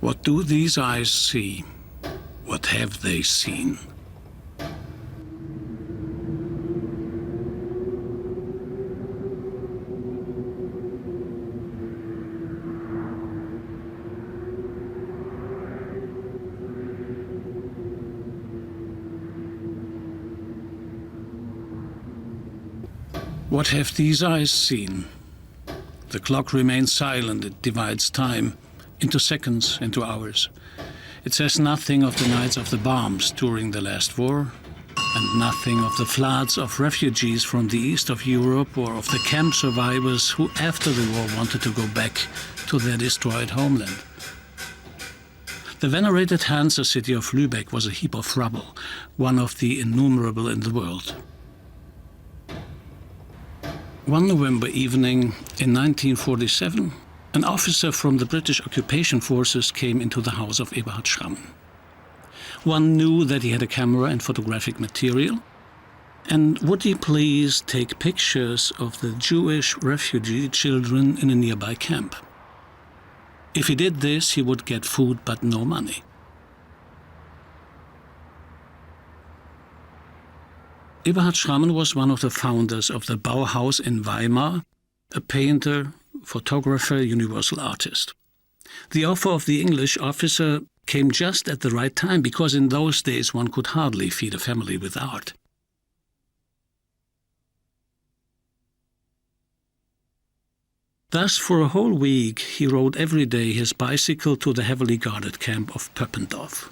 What do these eyes see? What have they seen? What have these eyes seen? The clock remains silent. It divides time into seconds, into hours. It says nothing of the nights of the bombs during the last war, and nothing of the floods of refugees from the east of Europe or of the camp survivors who after the war wanted to go back to their destroyed homeland. The venerated Hansa city of Lübeck was a heap of rubble, one of the innumerable in the world. One November evening in 1947, an officer from the British occupation forces came into the house of Eberhard Schramm. One knew that he had a camera and photographic material, and would he please take pictures of the Jewish refugee children in a nearby camp. If he did this, he would get food but no money. Eberhard Schramm was one of the founders of the Bauhaus in Weimar, a painter, photographer, universal artist. The offer of the English officer came just at the right time, because in those days one could hardly feed a family with art. Thus, for a whole week, he rode every day his bicycle to the heavily guarded camp of Pöppendorf.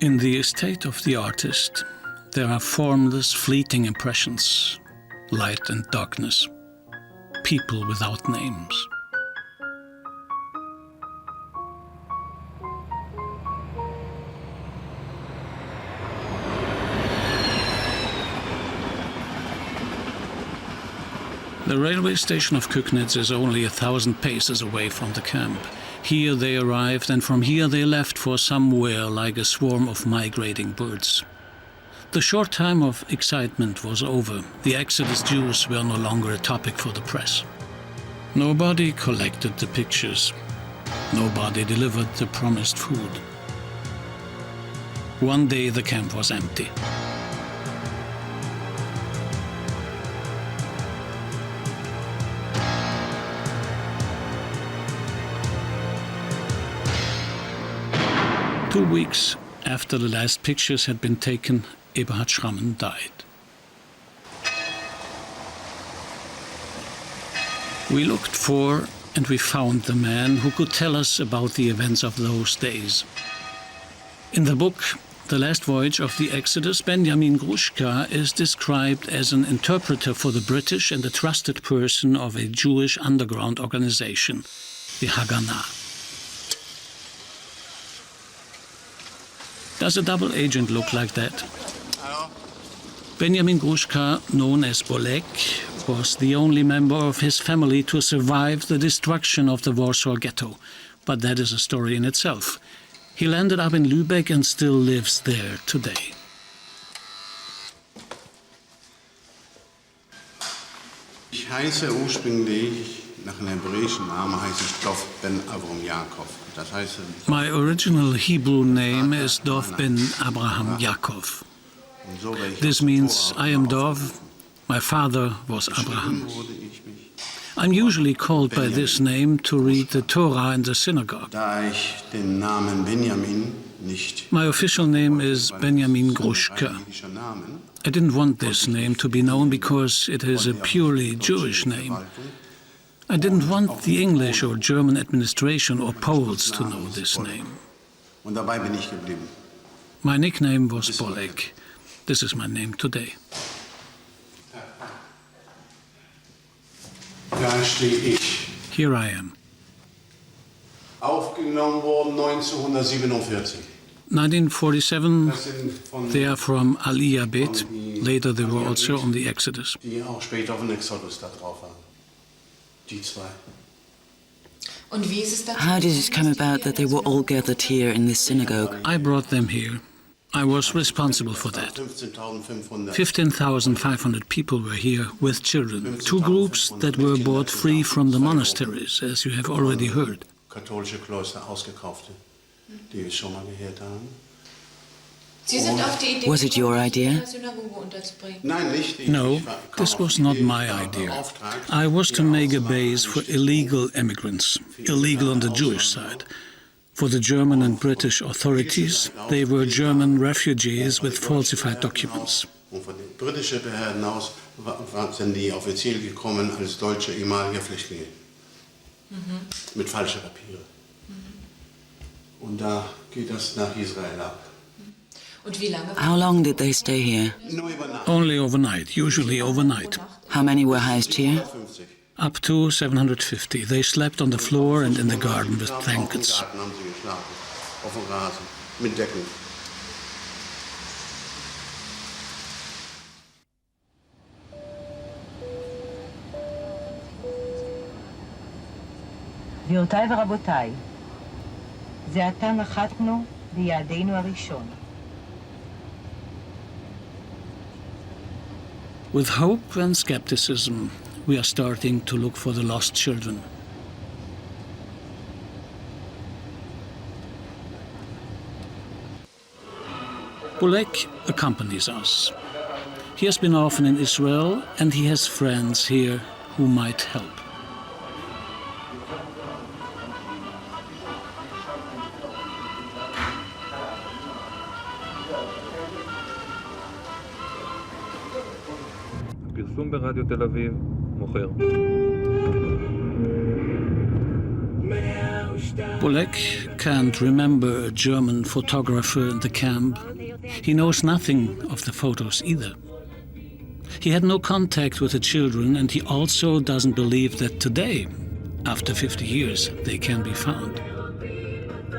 In the estate of the artist, there are formless, fleeting impressions, light and darkness, people without names. The railway station of Kügnitz is only 1,000 paces away from the camp. Here they arrived, and from here they left for somewhere like a swarm of migrating birds. The short time of excitement was over. The Exodus Jews were no longer a topic for the press. Nobody collected the pictures. Nobody delivered the promised food. One day the camp was empty. Two weeks after the last pictures had been taken, Eberhard Schramm died. We looked for and we found the man who could tell us about the events of those days. In the book, The Last Voyage of the Exodus, Benjamin Gruszka is described as an interpreter for the British and a trusted person of a Jewish underground organization, the Haganah. Does a double agent look like that? Benjamin Gruszka, known as Bolek, was the only member of his family to survive the destruction of the Warsaw Ghetto. But that is a story in itself. He landed up in Lübeck and still lives there today. Ich heiße ursprünglich, nach einem hebräischen Namen heiße ich Dov ben Avram Yaakov. Das heißt, My original Hebrew name is Dov ben Abraham Yaakov. This means I am Dov, my father was Abraham. I'm usually called by this name to read the Torah in the synagogue. Da ich den Namen Benjamin nicht My official name is Benjamin Gruszka. I didn't want this name to be known because it is a purely Jewish name. I didn't want the English or German administration or Poles to know this name. Und dabei bin ich geblieben. My nickname was Bolek. This is my name today. Da stehe ich. Here I am. Aufgenommen worden 1947. 1947, Das sind von they are from Aliyah Bet. Later they were also on the Exodus. die auch später auf dem Exodus da drauf waren. Die zwei. Und wie ist es dazu How did it come about that they were all gathered here in this synagogue? I brought them here. I was responsible for that. 15.500. 15,500 people were here with children. Two groups that were bought free from the monasteries, as you have already heard. Katholische Kloster ausgekaufte, die wir schon mal gehört haben. Sie sind auf die Idee Was it your idea? in der Synagoge unterzubringen? Nein, nicht. No, this was not my idea. I was to make a base for illegal immigrants, illegal on the Jewish side. For the German and British authorities, they were German refugees with falsified documents. Und von den britischen Behörden aus sind die offiziell gekommen als deutsche ehemalige Flüchtlinge. Mit falschen Papieren. Und da geht das nach Israel ab. Und wie lange? How long did they stay here? Nur über Nacht. Only overnight, usually overnight. How many were housed here? 50. Up to 750. They slept on the floor and in the garden with blankets. Im Garten haben sie geschlafen. Auf dem Rasen. Mit Decken. גבירותיי ורבותיי, זה עתה נחתנו ביעדנו הראשון. With hope and skepticism, we are starting to look for the lost children. Bulek accompanies us. He has been often in Israel and he has friends here who might help. פרסום ברדיו תל אביב, מוכר. Bulek can't remember a German photographer in the camp. He knows nothing of the photos either. He had no contact with the children, and he also doesn't believe that today, after 50 years, they can be found.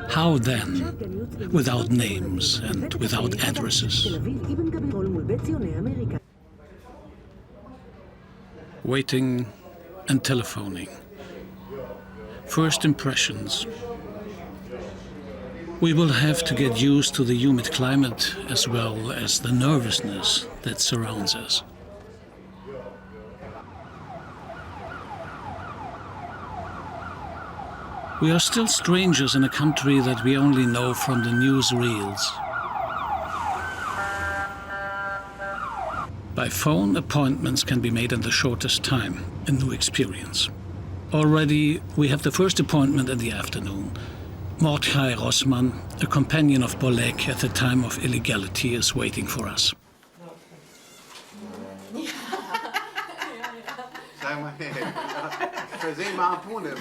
How then, without names and without addresses? Waiting and telephoning. First impressions. We will have to get used to the humid climate as well as the nervousness that surrounds us. We are still strangers in a country that we only know from the newsreels. By phone, appointments can be made in the shortest time, a new experience. Already, we have the first appointment in the afternoon. Mordechai Rossmann, a companion of Bolek at the time of illegality, is waiting for us. Sag mal, versehen mal Harpune.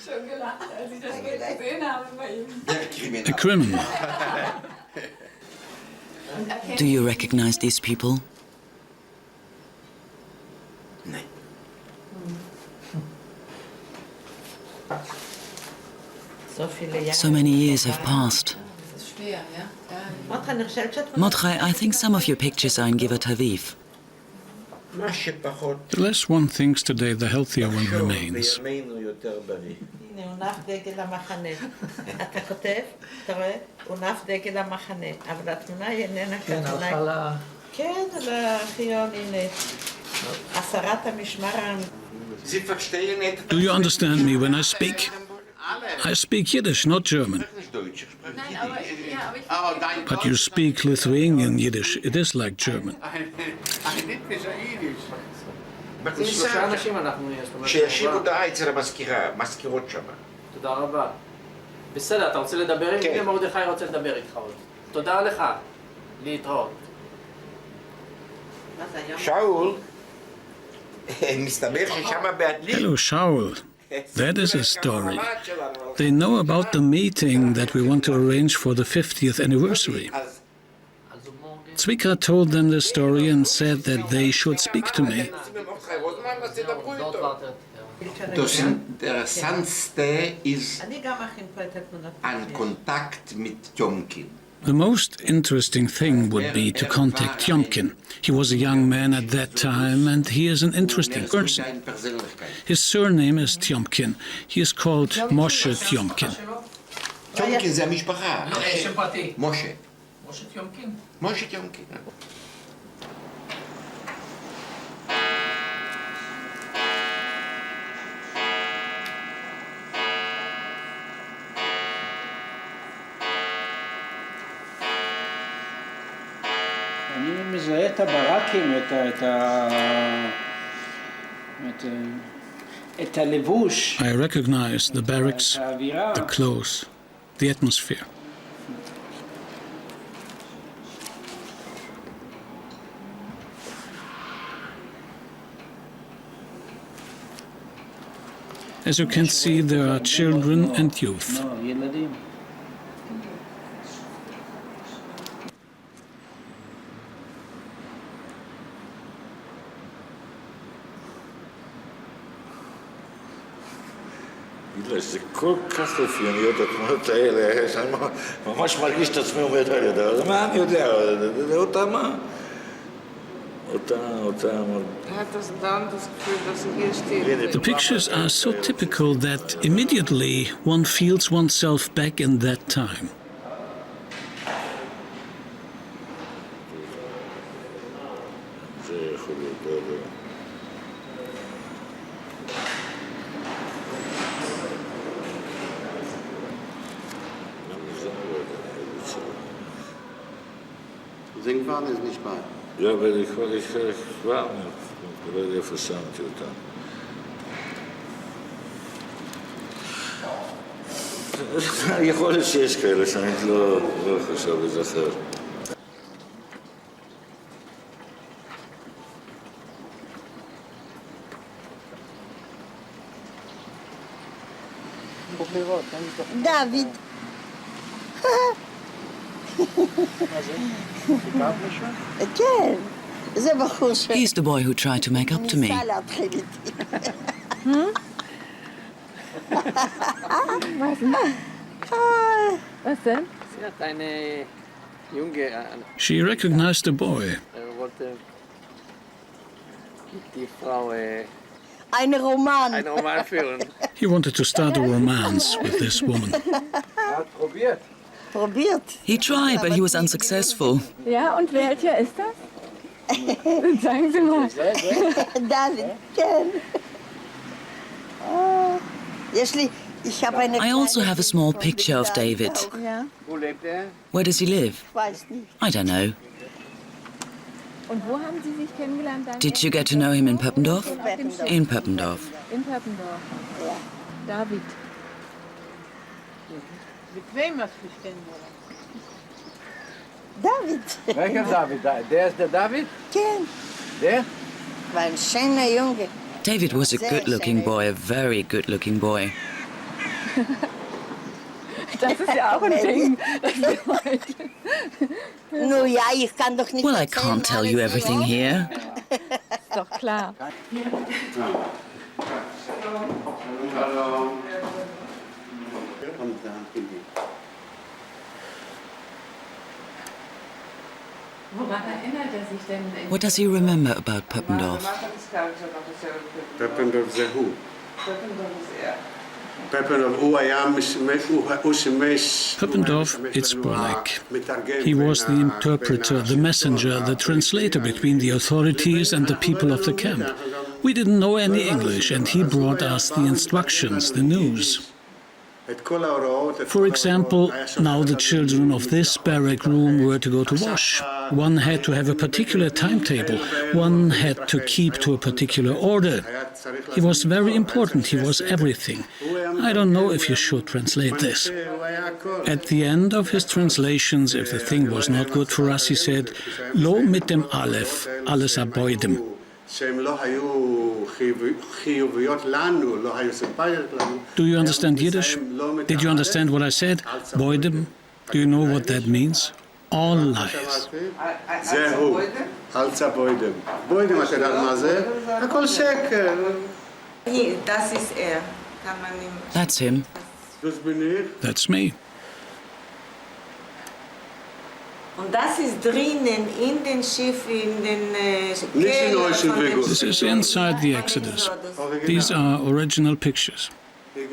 Schon gelacht, als ich das gesehen habe bei ihm. A criminal. Do you recognize these people? So many years have passed. Das ist schwer, ja? Mordechai, I think some of your pictures are in Givat Haviv. The less one thinks today, the healthier one remains. הנה, הונף דגל המחנה. אתה כותב, אתה רואה? הונף דגל המחנה. אבל התמונה היא איננה כתמונה. כן, על הארכיון, הנה. הסרת המשמר. Do you understand me when I speak? I speak Yiddish, not German. But you speak Lithuanian Yiddish. It is like German. שישאיר הודעה אצל המזכירה, מזכירות שמה. תודה רבה. בסדר, אתה רוצה לדבר איתי? מרדכי רוצה לדבר איתך עוד. תודה לך. להתראות. שאול, מסתבר ששמה באנגלית. Hello, Shaul. That is a story. They know about the meeting that we want to arrange for the 50th anniversary. Zvika told them the story and said that they should speak to me. Das Interessantste ist אני גם מכין פה את התמונות. ein Kontakt mit Tjomkin. The most interesting thing would be to contact Tjomkin. He was a young man at that time, and he is an interesting person. His surname is Tjomkin. He is called Moshe Tjomkin. Tjomkin זה המשפחה. שם פרטי. משה. משה טיומקין. משה תיומקין. אני מזהה את הברקים, את הלבוש. I recognize the barracks, the clothes, the atmosphere. As you can see, there are children and youth. ילדים. זה כל כך אופייניות התמונות האלה, שאני ממש מרגיש את עצמי עומד על ידה, אז מה אני יודע, זה אותה מה? The pictures are so typical that immediately one feels oneself back in that time. זה יכול להיות דבר. Singfahren ist nicht bei. Ja, אבל ich war mir, לא יודע איפה שמתי אותה. יכול להיות שיש כאלה שאני לא חושב לזכר. דוד. כן, זה בחור ש... He's the boy who tried to make up to me. ניסה להתחיל איתי. Was denn? Sie hat eine junge, She recognized the boy. wollte die Frau Ein Roman. einen Roman führen. He wanted to start a romance with this woman. Probiert. Probiert. He tried, but he was unsuccessful. Ja, und welcher ist das? Sagen Sie mal. דוד, כן. יש לי... I also have a small picture of David. Ja, Wo lebt er? Where does he live? weiß nicht. I don't know. Und wo haben Sie sich kennengelernt? Did you get to know him in Pöppendorf? Pöppendorf. In Pöppendorf. In Pöppendorf. Ja. David. Mit wem hast du dich kennengelernt? David. Welcher David? Der ist der David? כן. Der? war ein schöner Junge. David was a good-looking boy, a very good-looking boy. Das ist ja auch ein Ding. Nun ja, ich kann doch nicht Well, I can't tell you everything here. Ist doch klar. Woran erinnert er sich denn? What does he remember about Pöppendorf? פפנדורף זה הוא. פפנדורף הוא היה הוא שימש... Pöppendorf, it's Bolek. He was the interpreter, the messenger, the translator between the authorities and the people of the camp. We didn't know any English, and he brought us the instructions, the news. For example, now the children of this barrack room were to go to wash. One had to have a particular timetable. One had to keep to a particular order. He was very important. He was everything. I don't know if you should translate this. At the end of his translations, if the thing was not good for us, he said, Lo mit dem Aleph, alles aboidem. Do you understand Yiddish? Did you understand what I said? Boidem? Do you know what that means? All lies. זהו, אל צבוידם. בוידם, אתה יודע מה זה? הכל שקר. Das ist er. Kann man ihm... That's him. That's me. Und das ist drinnen in den Schiff, in den Keller von dem This is inside the Exodus. These are original pictures. We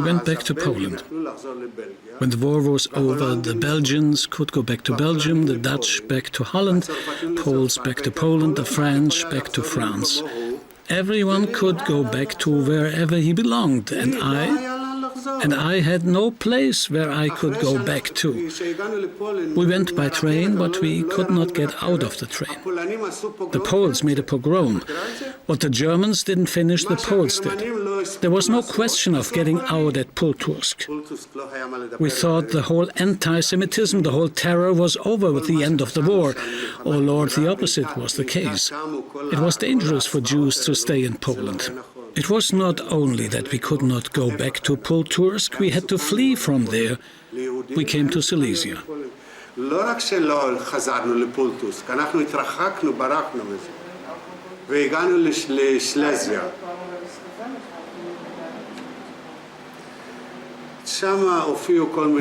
went back to Poland. When the war was over, the Belgians could go back to Belgium, the Dutch back to Holland, Poles back to Poland, the French back to France. Everyone could go back to wherever he belonged, and I had no place where I could go back to. We went by train, but we could not get out of the train. The Poles made a pogrom. What the Germans didn't finish, the Poles did. There was no question of getting out at Pultusk. We thought the whole anti-Semitism, the whole terror was over with the end of the war. Oh Lord, the opposite was the case. It was dangerous for Jews to stay in Poland. It was not only that we could not go back to Pultusk, we had to flee from there. We came to Silesia. לא רק שלא חזרנו לפולטוסק, אנחנו התרחקנו, ברחנו מזה. והגענו לשלזיה.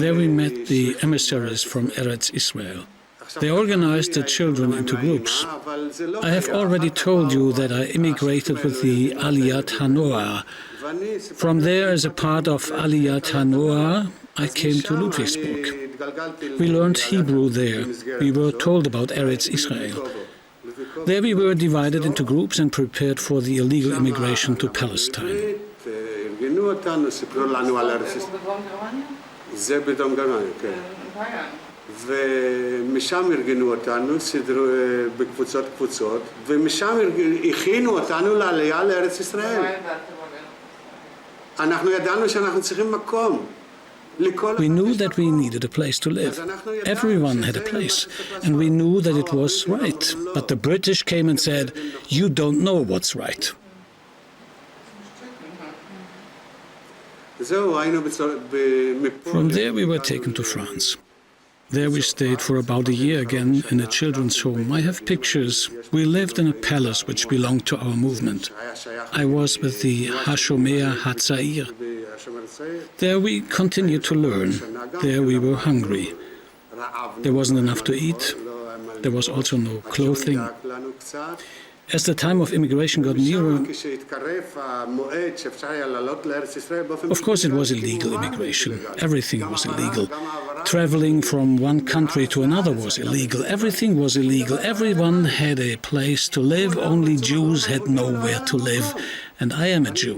There we met the emissaries from Eretz Israel. They organized the children into groups. I have already told you that I immigrated with the Aliyat HaNoah. From there, as a part of Aliyat HaNoah, I came to Ludwigsburg. We learned Hebrew there. We were told about Eretz Israel. There we were divided into groups and prepared for the illegal immigration to Palestine. ומשם ארגנו אותנו, סידרו בקבוצות, ומשם הכינו אותנו לעלייה לארץ ישראל. אנחנו ידענו שאנחנו צריכים מקום. We knew that we needed a place to live. Everyone had a place, and we knew that it was right. But the British came and said, "You don't know what's right." From there we were taken to France. There we stayed for about a year again in a children's home. I have pictures. We lived in a palace which belonged to our movement. I was with the Hashomer Hatzair. There we continued to learn. There we were hungry. There wasn't enough to eat. There was also no clothing. As the time of immigration got nearer, of course it was illegal immigration. Everything was illegal. Traveling from one country to another was illegal. Everything was illegal. Everyone had a place to live. Only Jews had nowhere to live. And I am a Jew.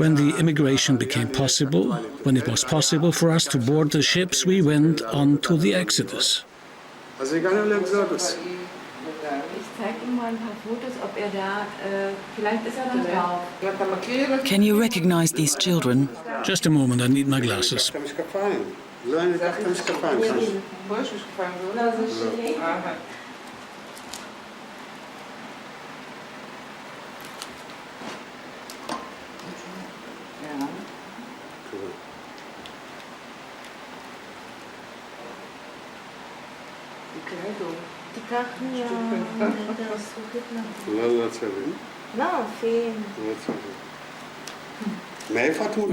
When the immigration became possible, when it was possible for us to board the ships, we went on to the Exodus. Can you recognize these children? Just a moment, I need my glasses.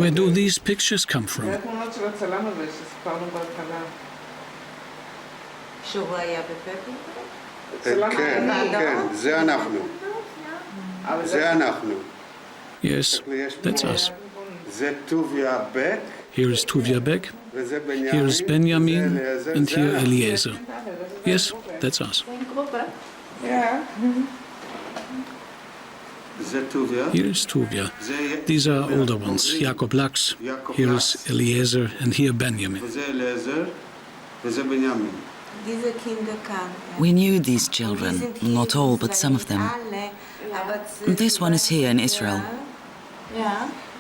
Where do these pictures come from? Yes, that's us. Here is Tuvia Beck, here is Benjamin, and here Eliezer. Yes, that's us. Here is Tuvia. These are older ones, Jakob Lachs. Here is Eliezer, and here Benjamin. We knew these children, not all, but some of them. This one is here in Israel.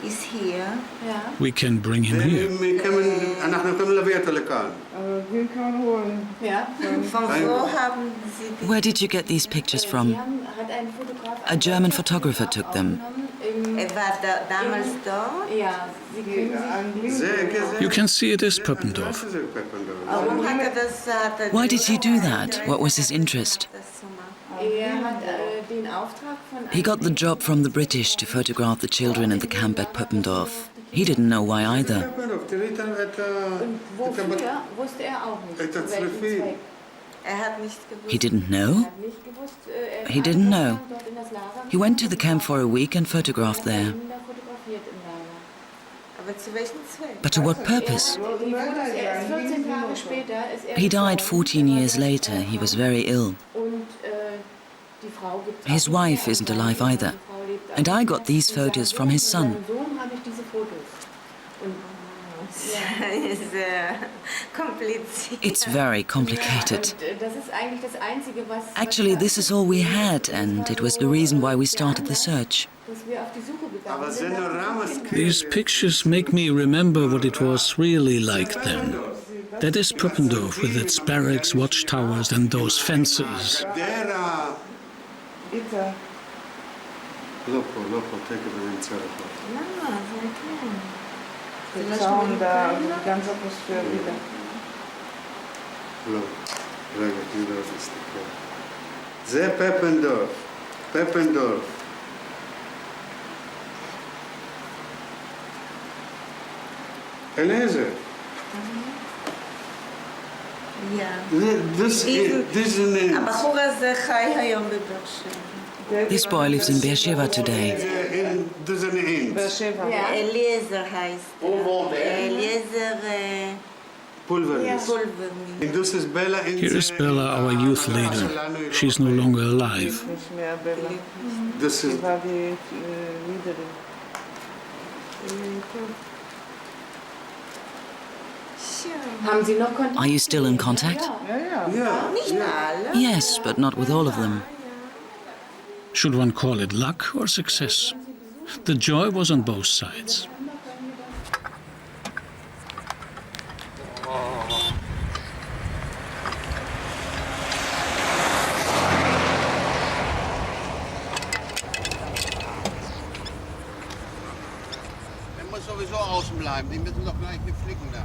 Is here. We can bring him here. Where did you get these pictures from? A German photographer took them. You can see it is Pöppendorf. Why did he do that? What was his interest? He got the job from the British to photograph the children in the camp at Puppendorf. He didn't know why either. He didn't know? He didn't know. He went to the camp for a week and photographed there. But to what purpose? He died 14 years later. He was very ill. His wife isn't alive either. And I got these photos from his son. It's very complicated. Actually, this is all we had, and it was the reason why we started the search. These pictures make me remember what it was really like then. That is Puppendorf with its barracks, watchtowers and those fences. זה פפנדורף, פפנדורף. אליעזר. הבחור הזה חי היום בבאר שבע. This boy lives in Beersheba today. Eliezer heißt Eliezer Here is Bella, our youth leader. She's no longer alive. Are you still in contact? Yes, but not with all of them. Should one call it luck or success? The joy was on both sides. Der muss sowieso außen bleiben, die müssen doch gleich nicht flicken da.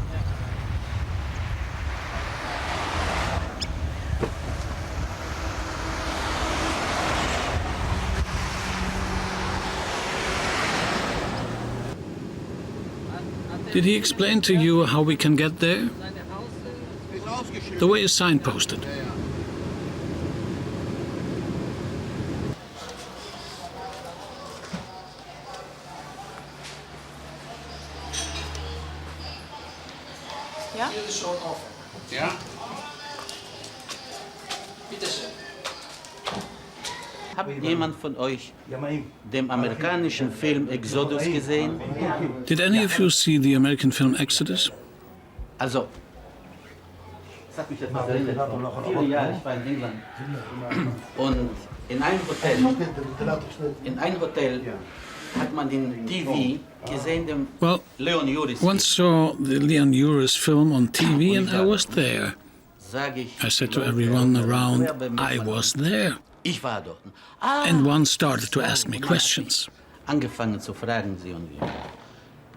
Did he explain to you how we can get there? The way is signposted. Ja? Hier ist schon offen. Ja? Bitte schön. Hat jemand von euch den amerikanischen Film Exodus gesehen? Did any of you see the American film Exodus? Also, das hat mich etwas erinnert. Vor 4 Jahren, ich war in England. Und in einem Hotel hat man den TV gesehen, den Leon Uris. Once saw the Leon Uris film on TV and I was there. I said to everyone around, I was there. Ich war dort. And one started to ask me questions. Angefangen zu fragen, Sie und wir.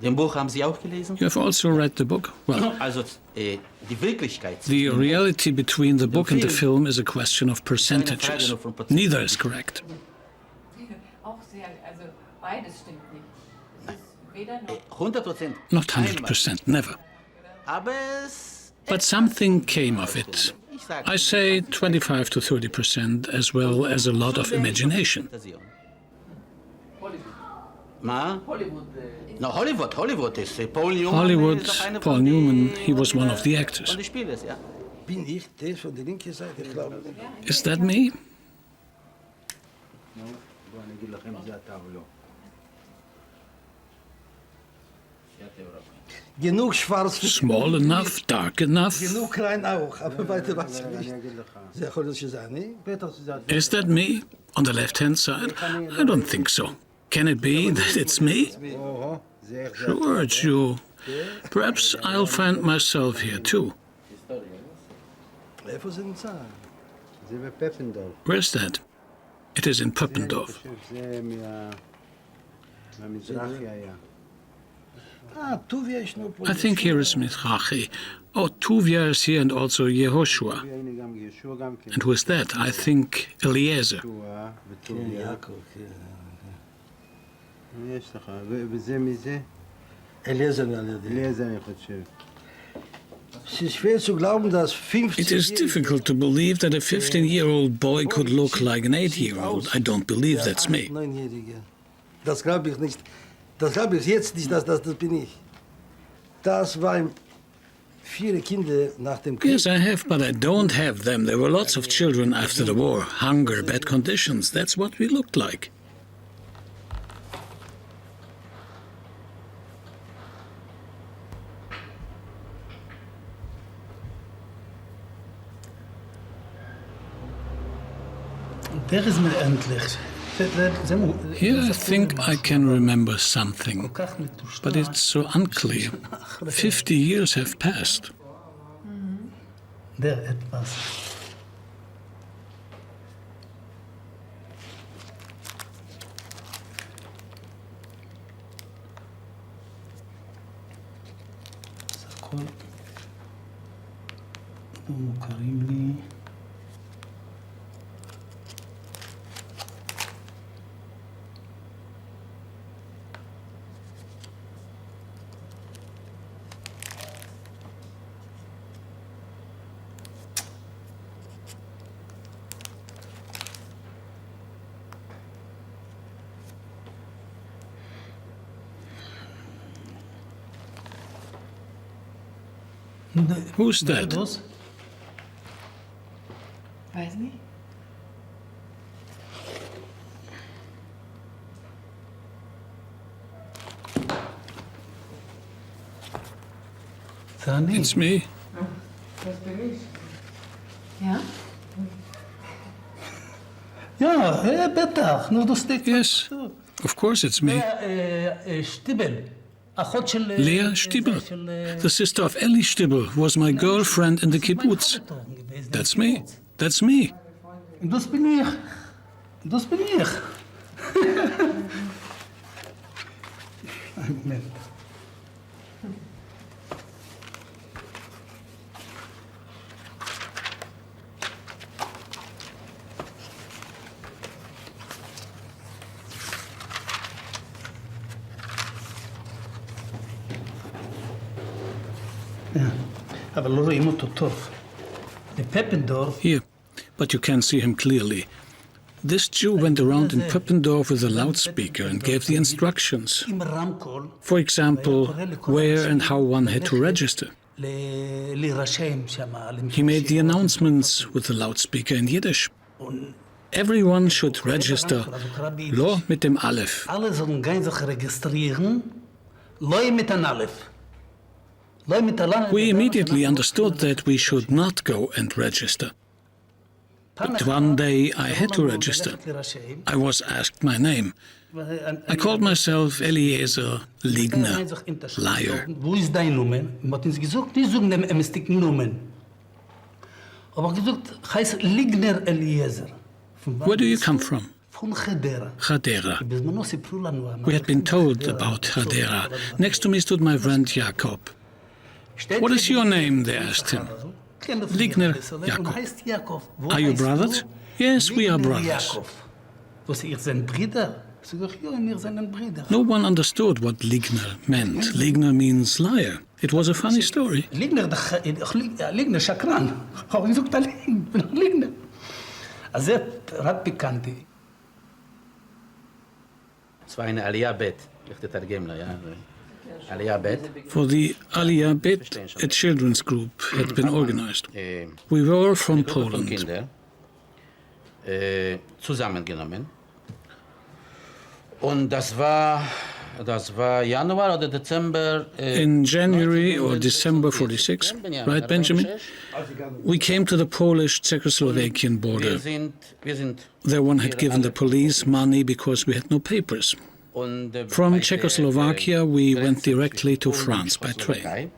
Den Buch haben Sie auch gelesen? You have also read the book? Well, also, die Wirklichkeit. The reality between the book and the film is a question of percentages. Neither is correct. Not 100%, never. But something came of it. I say 25 to 30%, as well as a lot of imagination. No, Hollywood is Paul Newman. Hollywood, Paul Newman, he was one of the actors. Is that me? Small enough, dark enough. Is that me on the left-hand side? I don't think so. Can it be that it's me? Sure, it's you. Perhaps I'll find myself here too. Where's that? It is in Puppendorf. I think here is Mithrachi. Oh, Tuvia is here and also Yehoshua. And who is that? I think Eliezer. It is difficult to believe that a 15-year-old boy could look like an 8-year-old. I don't believe that's me. Das glaube ich nicht. Das glaube ich jetzt nicht, dass das bin ich. Das waren viele Kinder nach dem Krieg. Yes, I have, but I don't have them. There were lots of children after the war. Hunger, bad conditions. That's what we looked like. Der ist mir endlich. Here I think I can remember something, but it's so unclear. 50 years have passed. Der etwas. הכל לא מוכרים לי. Who's that? Weiß nicht. It's me. Das bin ich. Ja? Ja, בטח, נו, דוסטיק. Yes, of course it's me. שטיבל. Lea Stibel, the sister of Eli Stibel, was my girlfriend in the kibbutz. That's me. That's me. Das bin ich. Das bin ich. Moment. אבל לא רואים אותו טוב. בפפנדורף... Here, but you can see him clearly. This Jew went around in Pöppendorf with a loudspeaker and gave the instructions. For example, where and how one had to register. He made the announcements with the loudspeaker in Yiddish. Everyone should register Lo mit dem Aleph. Alle sollen gehen sich registrieren, Lo mit dem Aleph. We immediately understood that we should not go and register. But one day I had to register. I was asked my name. I called myself Eliezer Ligner, liar. Wo ist dein Nummer? Man hat uns gesagt, nicht sagen dem ämstigen Numen. Aber gesagt, heißt Ligner Eliezer. Where do you come from? Von Chadera. Chadera. We had been told about Chadera. Next to me stood my friend Jakob. What is your name? They asked him. Ligner Jakob. Are you brothers? Yes, we are brothers. No one understood what Ligner meant. Ligner means liar. It was a funny story. Ligner שקרן. הוא יזוק את הליגנר. אז זה רק פיקנטי. Es war eine Aliyah Bet. Ich תתרגם לה, ja. Aliyah Bet. For the Aliyah Bet, a children's group had been organized. We were all from Poland. Kinder zusammengenommen. Und das war Januar oder Dezember. In January or December 46, right, Benjamin? We came to the Polish-Czechoslovakian border. There one had given the police money because we had no papers. From Czechoslovakia, we went directly to France by train.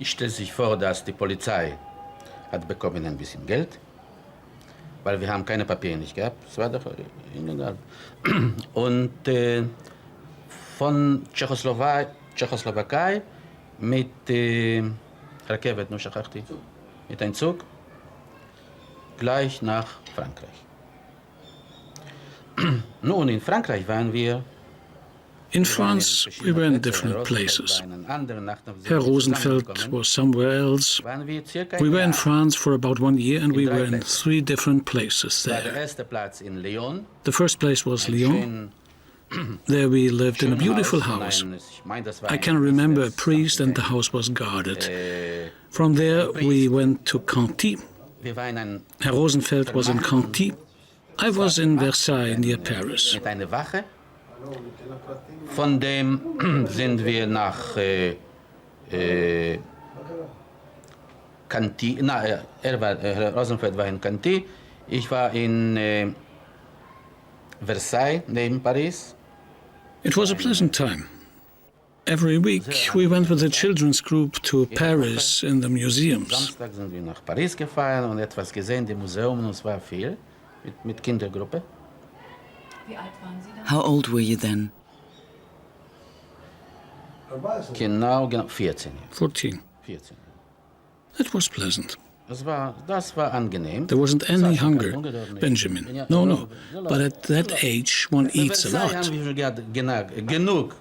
Ich stelle sich vor, dass die Polizei hat bekommen ein bisschen Geld, weil wir haben keine Papiere nicht gehabt. Es war doch illegal. Und von Tschechoslowakei mit Rakete, nur שכחתי, mit einem Zug, gleich nach Frankreich. Nun, in Frankreich waren wir. In France, we were in different places. Herr Rosenfeld was somewhere else. We were in France for about 1 year and we were in 3 different places there. The first place was Lyon. There we lived in a beautiful house. I can remember a priest and the house was guarded. From there we went to Conti. Herr Rosenfeld was in Conti. I was in Versailles near Paris. Von dem sind wir nach Conti. Herr Rosenfeld war in Conti. Ich war in Versailles neben Paris. It was a pleasant time. Every week we went with the children's group to Paris in the museums. Samstag sind wir nach Paris gefahren und etwas gesehen, im Museum, und es war viel mit Kindergruppe. Wie alt waren Sie dann? How old were you then? Genau, 14. 14. It was pleasant. Das war angenehm. There wasn't any hunger, Benjamin. No. But at that age, one eats a lot. Haben wir genug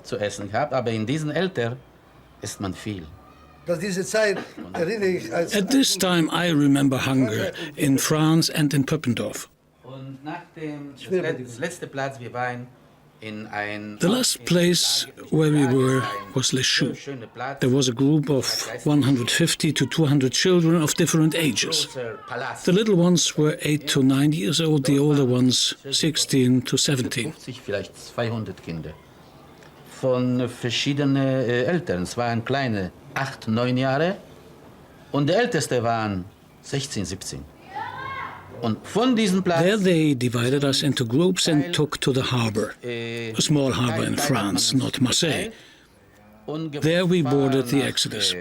zu essen gehabt, aber in diesem Alter isst man viel. At this time, I remember hunger in France and in Pöppendorf. Und nach dem letzten Platz, wir waren in ein. The last place where we were was Les Choux. There was a group of 150 to 200 children of different ages. The little ones were 8 to 9 years old, the older ones 16 to 17. 50, vielleicht 200 Kinder. Von verschiedenen Eltern. Es waren kleine 8, 9 Jahre und die Älteste waren 16, 17. Und von diesem Platz. There they divided us into groups and took to the harbor, a small harbor in France, not Marseille. There we boarded the Exodus.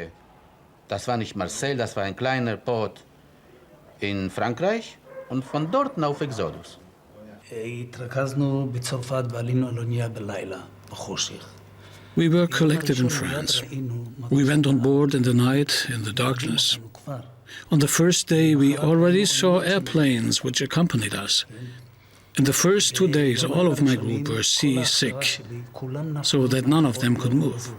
Das war nicht Marseille, das war ein kleiner Port in Frankreich und von dort auf Exodus. התרכזנו בצרפת ועלינו על אונייה בלילה, בחושך. We were collected in France. We went on board in the night, in the darkness. On the first day, we already saw airplanes which accompanied us. In the first 2 days, all of my group were seasick, so that none of them could move.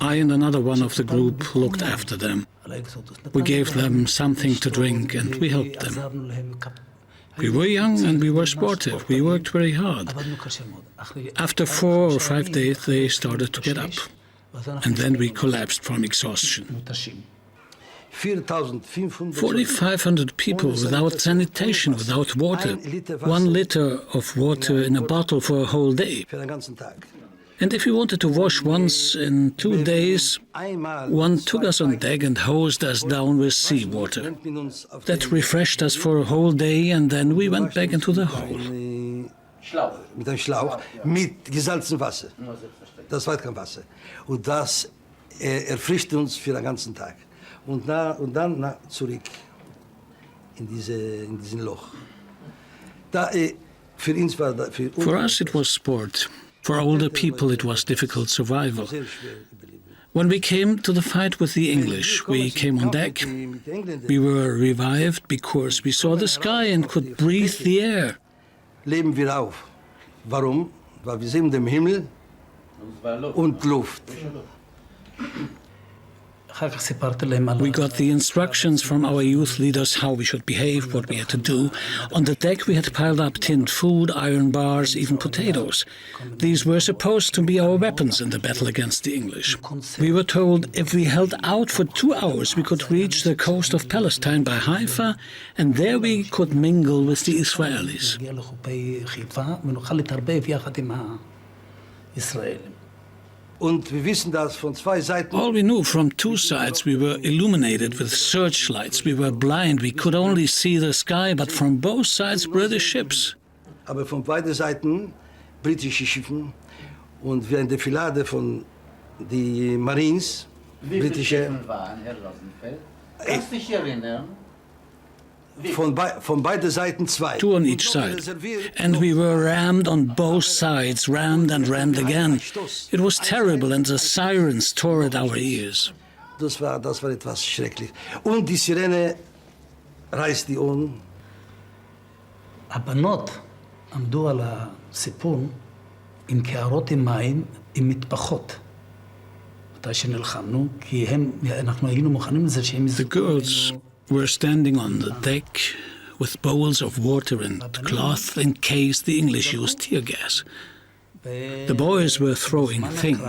I and another one of the group looked after them. We gave them something to drink and we helped them. We were young and we were sportive. We worked very hard. After 4 or 5 days, they started to get up. And then we collapsed from exhaustion. 4,500 people without sanitation, without water. 1 liter of water in a bottle for a whole day. And if we wanted to wash once in 2 days, one took us on deck and hosed us down with seawater. That refreshed us for a whole day, and then we went back into the hole. Mit einem Schlauch, mit gesalzenem Wasser. Das war kein Wasser. Und das erfrischte uns für den ganzen Tag. Und dann zurück in diesen Loch. For us it was sport. For older people it was difficult survival. When we came to the fight with the English, we came on deck. We were revived because we saw the sky and could breathe the air. Leben wir auf. Warum? Weil wir sehen den Himmel und Luft. We got the instructions from our youth leaders how we should behave, what we had to do. On the deck we had piled up tinned food, iron bars, even potatoes. These were supposed to be our weapons in the battle against the English. We were told if we held out for 2 hours we could reach the coast of Palestine by Haifa, and there we could mingle with the Israelis. Und wir wissen das von 2 Seiten. All we knew, from 2 sides we were illuminated with searchlights. We were blind. We could only see the sky, but from both sides were the ships. Aber von beiden Seiten britische Schiffe und wir eine Defilade von die Marines, britische Schiffe waren, Herr Rosenfeld? Kannst du dich erinnern? Von beiden Seiten zwei. Two on each side. And we were rammed on both sides, rammed and rammed again. It was terrible, and the sirens tore at our ears. Das war etwas schrecklich. Und die Sirene reißt die Ohren. הבנות עמדו על הסיפון עם קערות עם מים, עם מטפחות. מתי שנלחמנו, כי אנחנו היינו מוכנים לזה שהם... The girls were standing on the deck with bowls of water and cloth in case the English used tear gas. The boys were throwing things.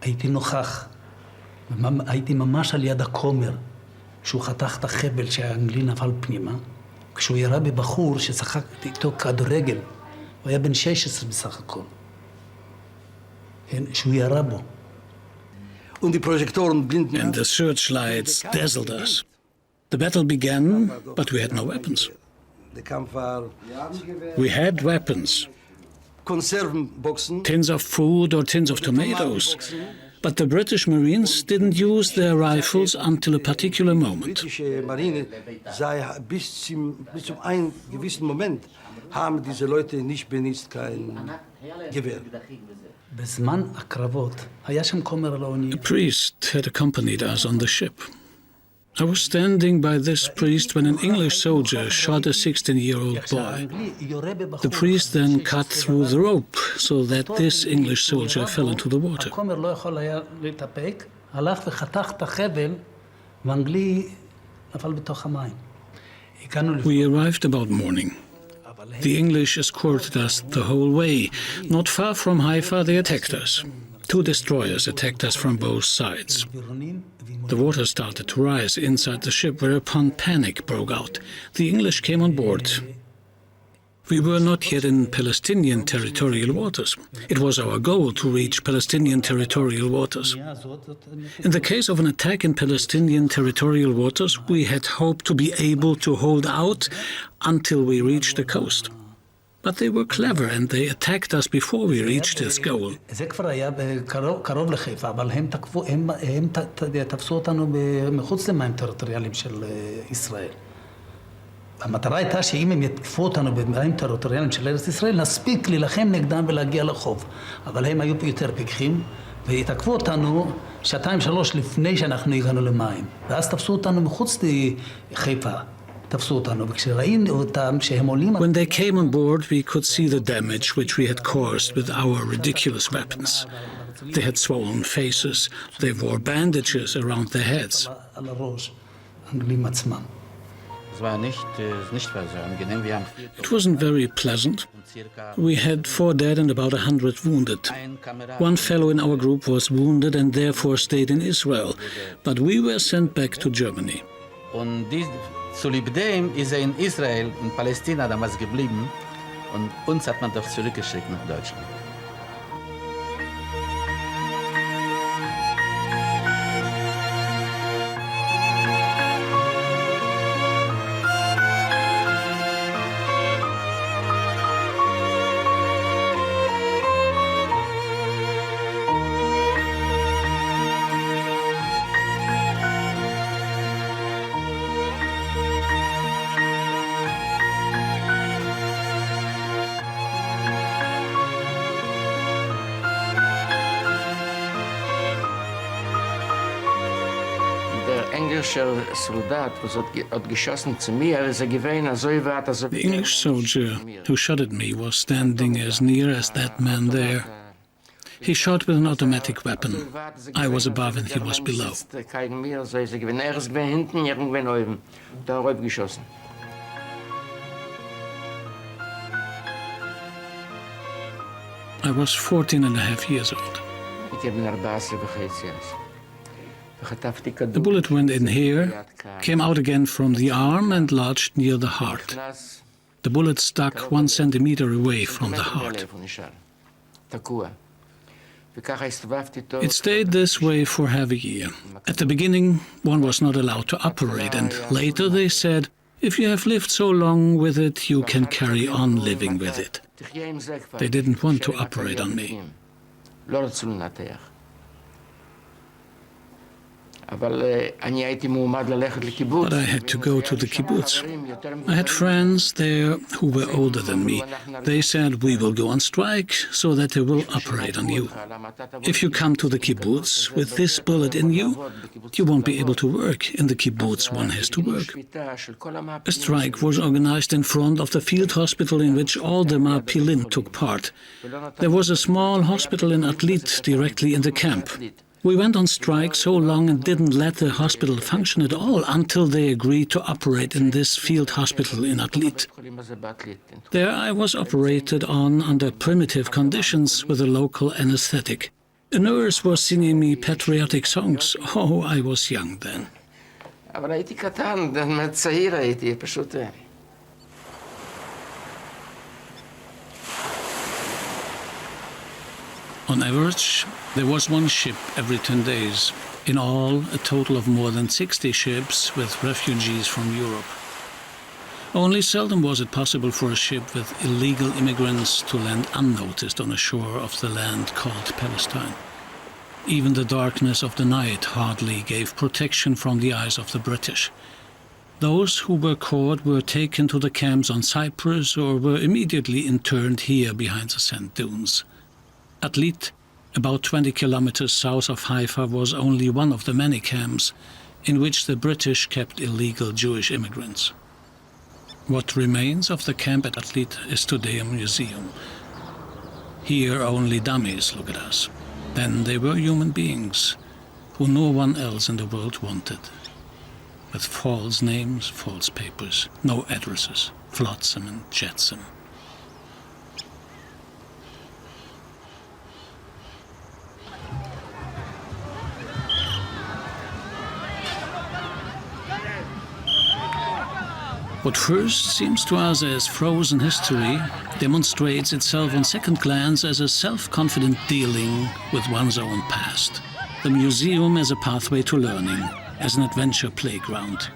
הייתי נוכח, הייתי ממש על יד הכומר, כשהוא חתך את החבל שהאנגלי נפל פנימה, כשהוא ירה בבחור ששחק איתו כדורגל, הוא היה בן 16 בסך הכל, שהוא ירה בו. And the searchlights dazzled us. The battle began, but we had no weapons. We had weapons. Tins of food or tins of tomatoes. But the British Marines didn't use their rifles until a particular moment. Bis zum einen gewissen Moment haben diese Leute nicht benutzt kein Gewehr. A priest had accompanied us on the ship. I was standing by this priest when an English soldier shot a 16-year-old boy. The priest then cut through the rope so that this English soldier fell into the water. We arrived about morning. The English escorted us the whole way. Not far from Haifa, they attacked us. 2 destroyers attacked us from both sides. The water started to rise inside the ship, whereupon panic broke out. The English came on board. We were not yet in Palestinian territorial waters. It was our goal to reach Palestinian territorial waters. In the case of an attack in Palestinian territorial waters, we had hoped to be able to hold out until we reached the coast. But they were clever and they attacked us before we reached this goal. זה כבר היה קרוב לחיפה, אבל הם תפסו אותנו מחוץ למים טריטוריאליים של ישראל. המטרה הייתה שאם הם יתקפו אותנו במים טריטוריאליים של ארץ ישראל, נספיק להילחם נגדם ולהגיע לחוף. אבל הם היו יותר פיקחים, והתקפו אותנו 2-3 לפני שאנחנו הגענו למים. ואז תפסו אותנו מחוץ לחיפה. When they came on board, we could see the damage which we had caused with our ridiculous weapons. They had swollen faces. They wore bandages around their heads. It wasn't very pleasant. We had 4 dead and about 100 wounded. One fellow in our group was wounded and therefore stayed in Israel, but we were sent back to Germany. Zu lieb dem ist in Israel, in Palästina damals geblieben und uns hat man doch zurückgeschickt nach Deutschland. The English soldier who shot at me was standing as near as that man there. He shot with an automatic weapon. I was above and he was below. I was 14 and a half years old. The bullet went in here, came out again from the arm and lodged near the heart. The bullet stuck 1 centimeter away from the heart. It stayed this way for half a year. At the beginning, one was not allowed to operate, and later they said, if you have lived so long with it, you can carry on living with it. They didn't want to operate on me. But I had to go to the kibbutz. I had friends there who were older than me. They said, we will go on strike so that they will operate on you. If you come to the kibbutz with this bullet in you, you won't be able to work. In the kibbutz, one has to work. A strike was organized in front of the field hospital in which all the Ma'apilim took part. There was a small hospital in Atlit directly in the camp. We went on strike so long and didn't let the hospital function at all until they agreed to operate in this field hospital in Atlit. There I was operated on under primitive conditions with a local anesthetic. A nurse was singing me patriotic songs. Oh, I was young then. On average, there was one ship every 10 days. In all, a total of more than 60 ships with refugees from Europe. Only seldom was it possible for a ship with illegal immigrants to land unnoticed on a shore of the land called Palestine. Even the darkness of the night hardly gave protection from the eyes of the British. Those who were caught were taken to the camps on Cyprus or were immediately interned here behind the sand dunes. Atlit, about 20 kilometers south of Haifa, was only one of the many camps in which the British kept illegal Jewish immigrants. What remains of the camp at Atlit is today a museum. Here only dummies look at us. Then they were human beings who no one else in the world wanted. With false names, false papers, no addresses, flotsam and jetsam. What first seems to us as frozen history demonstrates itself on second glance as a self-confident dealing with one's own past. The museum as a pathway to learning, as an adventure playground.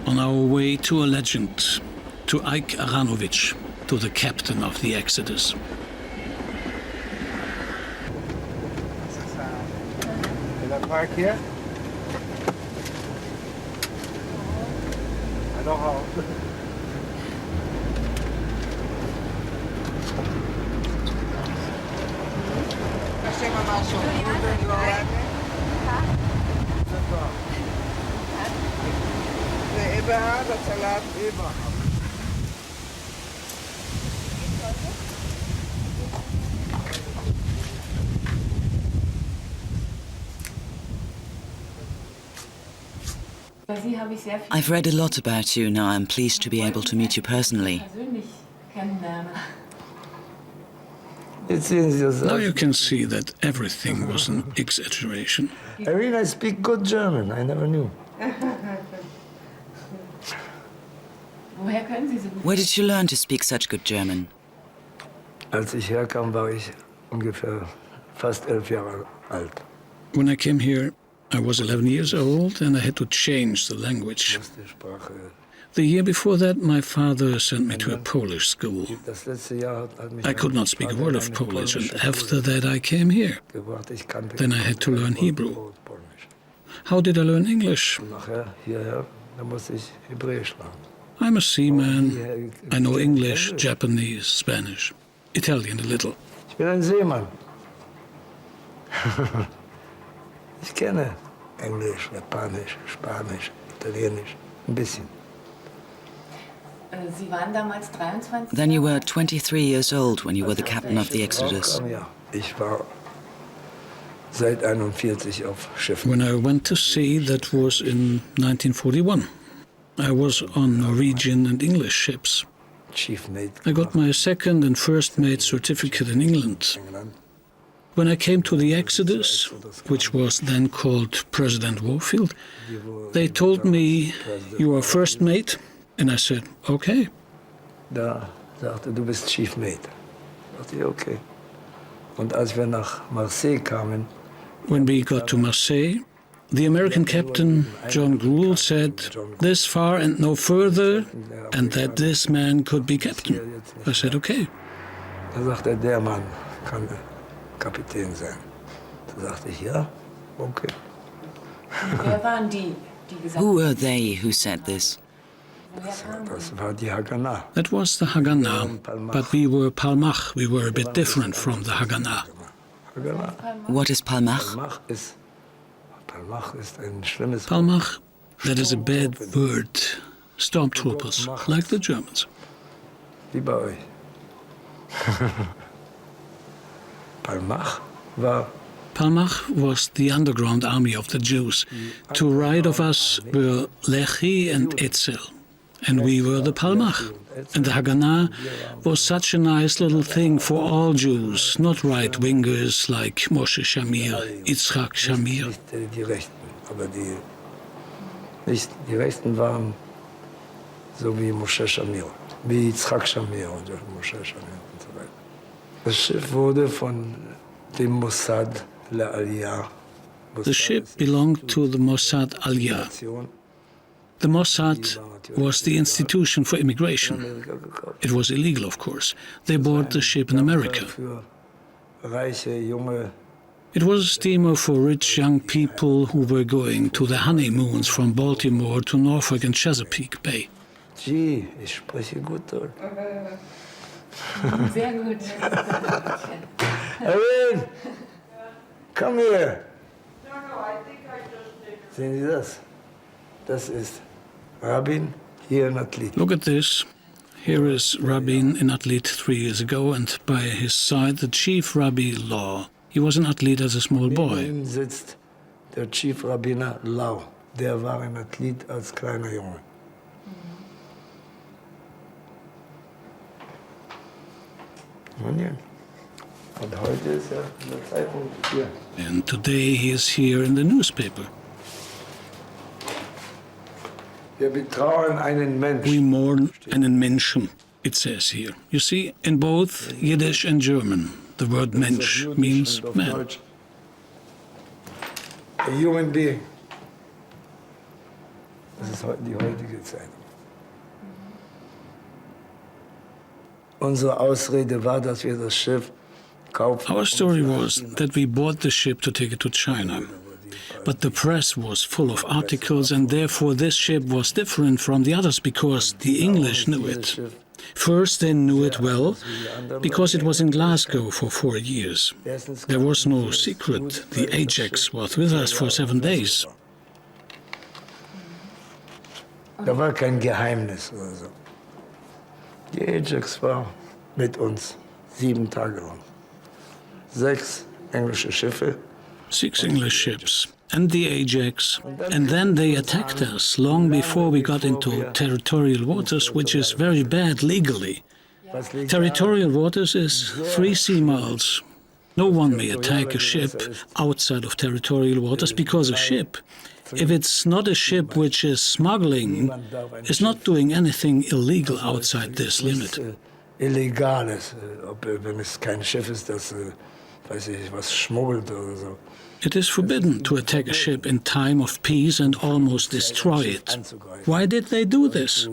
On our way to a legend, to Ike Aronovich, to the captain of the Exodus. Park here? I know how. I've read a lot about you. Now I'm pleased to be able to meet you personally. Now you can see that everything was an exaggeration. Irene, I speak good German. I never knew. Where did you learn to speak such good German? Als ich herkam, war ich ungefähr fast 11 Jahre alt. When I came here, I was 11 years old and I had to change the language. The year before that, my father sent me to a Polish school. I could not speak a word of Polish, and after that I came here. Then I had to learn Hebrew. How did I learn English? I'm a seaman. I know English, Japanese, Spanish, Italian a little. Ich bin ein Seemann. Ich kenne Englisch, Japanisch, Spanisch, Italienisch, ein bisschen. Then you were 23 years old when you were the captain of the Exodus. Ich war seit 41 auf Schiffen. When I went to sea, that was in 1941. I was on Norwegian and English ships. I got my second and first mate certificate in England. When I came to the Exodus, which was then called President Warfield, they told me, "You are first mate," and I said, "Okay." Da sagte, du bist Chief Mate. Dachte ich, okay. Und als wir nach Marseille kamen, when we got to Marseille, the American captain, John Gruel, said, "This far and no further," and that this man could be captain. I said, "Okay." Da sagte der Mann kann Kapitän sein. Da sagte ich, ja, okay. Wer waren die gesagt Who were they who said this? Das war die Haganah. That was the Haganah, but we were Palmach. We were a bit different from the Haganah. What is Palmach? Palmach ist ein schlimmes Palmach, that is a bad word. Stormtroopers, like the Germans. Wie bei euch. Palmach was the underground army of the Jews. To right of us were Lechi and Erzählt, and we were the Palmach. And the Haganah was such a nice little thing for all Jews, not right-wingers like Moshe Shamir, Yitzhak Shamir. Nicht die Rechten, aber die Rechten waren so wie Moshe Shamir, wie Yitzhak Shamir und Moshe Shamir und so weiter. Das Schiff wurde von dem Mossad Aliyah. The ship belonged to the Mossad Aliyah. The Mossad was the institution for immigration. It was illegal, of course. They bought the ship in America. It was a steamer for rich young people who were going to their honeymoons from Baltimore to Norfolk and Chesapeake Bay. Gee, ich spreche gut Deutsch. Sehr gut. Erin, come here. Sehen Sie das? Das ist Rabin hier in Atlit. Look at this. Here is Rabin in Atlit 3 years ago, and by his side the chief Rabbi Law. He was in Atlit as a small boy. Neben ihm sitzt der Chief Rabbiner Lau. Der war in Atlit als kleiner Junge. Und heute ist er in der Zeitung hier. And today he is here in the newspaper. Wir betrauern einen Menschen. We mourn einen Menschen, it says here. You see, in both Yiddish and German, the word Mensch means man. A human being. Das ist die heutige Zeit. Unsere Ausrede war, dass wir das Schiff kauften. Our story was that we bought the ship to take it to China. But the press was full of articles, and therefore this ship was different from the others because the English knew it. First, they knew it well because it was in Glasgow for 4 years. There was no secret. The Ajax was with us for 7 days. Da war kein Geheimnis oder so. Die Ajax war mit uns 7 Tage lang. 6 englische Schiffe. 6 English ships and the Ajax, and then they attacked us long before we got into territorial waters, which is very bad legally. Territorial waters is 3 sea miles. No one may attack a ship outside of territorial waters because a ship, if it's not a ship which is smuggling, is not doing anything illegal outside this limit. Illegales, wenn es kein Schiff ist, das, weiß ich, was schmuggelt oder so. It is forbidden to attack a ship in time of peace and almost destroy it. Why did they do this?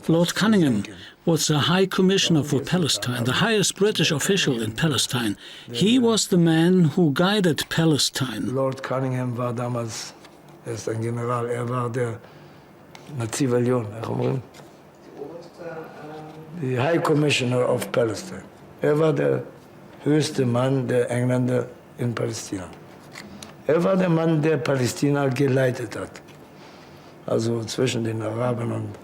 Lord Cunningham was the High Commissioner for Palestine, the highest British official in Palestine. He was the man who guided Palestine. Lord Cunningham war damals, ist ein General, war der Nazi-Valion, the High Commissioner of Palestine. War der höchste Mann der Engländer in Palästina. War der Mann, der Palästina geleitet hat. Also zwischen den Arabern und...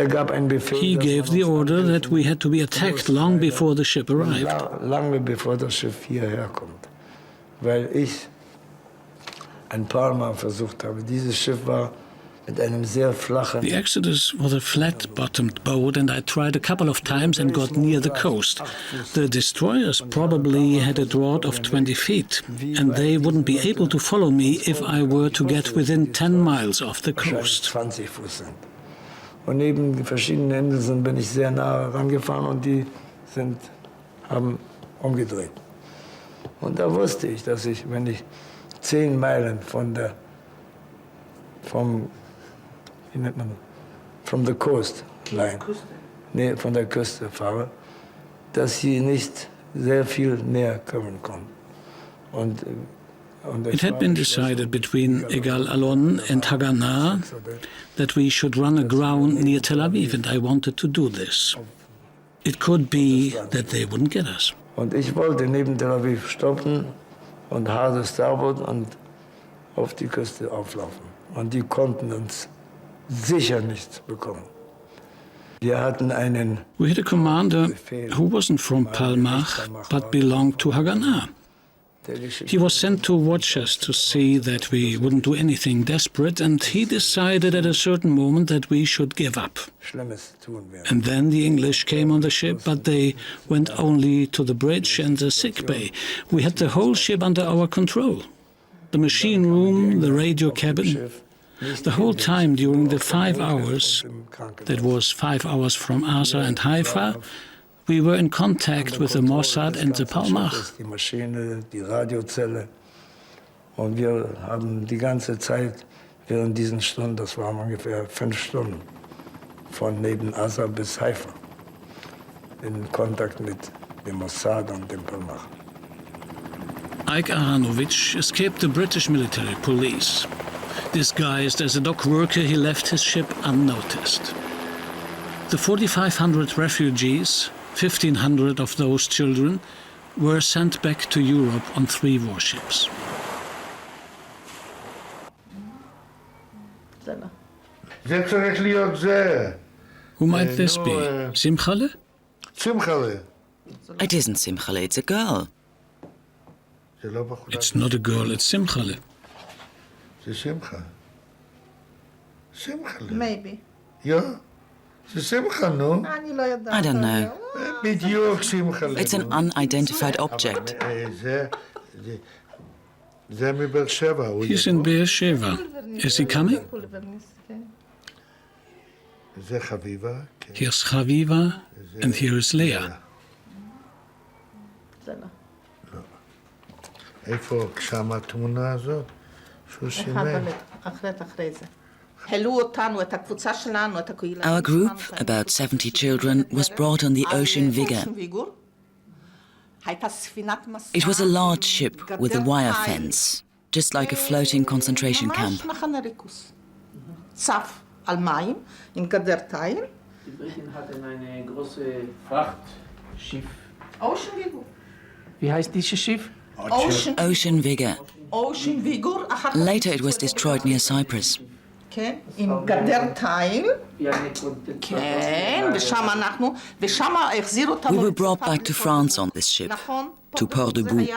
gab einen Befehl... He gave the order that we had to be attacked long before the ship arrived. Lange bevor das Schiff hierher kommt. Weil ich ein paar Mal versucht habe. Dieses Schiff war mit einem sehr flachen... The Exodus was a flat-bottomed boat, and I tried a couple of times and got near the coast. The destroyers probably had a draught of 20 feet, and they wouldn't be able to follow me if I were to get within 10 miles of the coast. 20 Fuß sind. Und neben den verschiedenen Inseln bin ich sehr nah rangefahren und die haben umgedreht. Und da wusste ich, dass ich, wenn ich 10 Meilen von the coast line, von der Küste fahre, dass sie nicht sehr viel näher kommen konnten. It had been decided between Egal Alon and Haganah that we should run aground near Tel Aviv, and I wanted to do this. It could be that they wouldn't get us. Und ich wollte neben Tel Aviv stoppen und harte Starboard und auf die Küste auflaufen. Und die konnten uns sicher nicht bekommen. Wir hatten einen We had a commander who wasn't from Palmach, but belonged to Haganah. He was sent to watch us to see that we wouldn't do anything desperate, and he decided at a certain moment that we should give up. And then the English came on the ship, but they went only to the bridge and the sick bay. We had the whole ship under our control. The machine room, the radio cabin. The whole time during the 5 hours, that was 5 hours from Asa and Haifa, we were in contact with the Mossad and the Palmach. Die Maschine, die Radiozelle. Und wir haben die ganze Zeit während diesen Stunden, das waren ungefähr 5 Stunden, von neben Asa bis Haifa, in Kontakt mit dem Mossad und dem Palmach. Ike Ahanovich escaped the British military police. Disguised as a dock worker, he left his ship unnoticed. The 4,500 refugees, 1,500 of those children, were sent back to Europe on 3 warships. Who might this be? Simchale? Simchale. It isn't Simchale, it's a girl. It's not a girl, it's Simchale. Simcha. Simchale. Maybe. Yeah. Simcha, no? I don't know. It's an unidentified object. He's in Beersheba. Is he coming? Here's Chaviva, and here is Leah. איפה שם התמונה הזאת? שהוא שימש. Our group, about 70 children, was brought on the Ocean Vigor. It was a large ship with a wire fence, just like a floating concentration camp. Wie heißt dieses Schiff? Ocean Vigor. Later it was destroyed near Cyprus. We were brought back to France on this ship, to Port de Bou.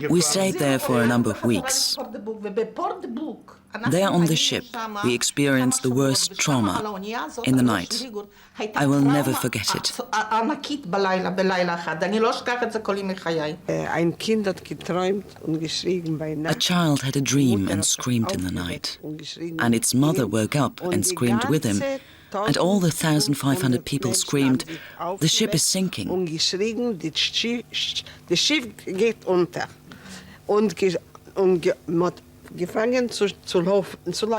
We stayed there for a number of weeks. There on the ship, we experienced the worst trauma in the night. I will never forget it. A child had a dream and screamed in the night. And its mother woke up and screamed with him. And all the 1,500 people screamed, "The ship is sinking."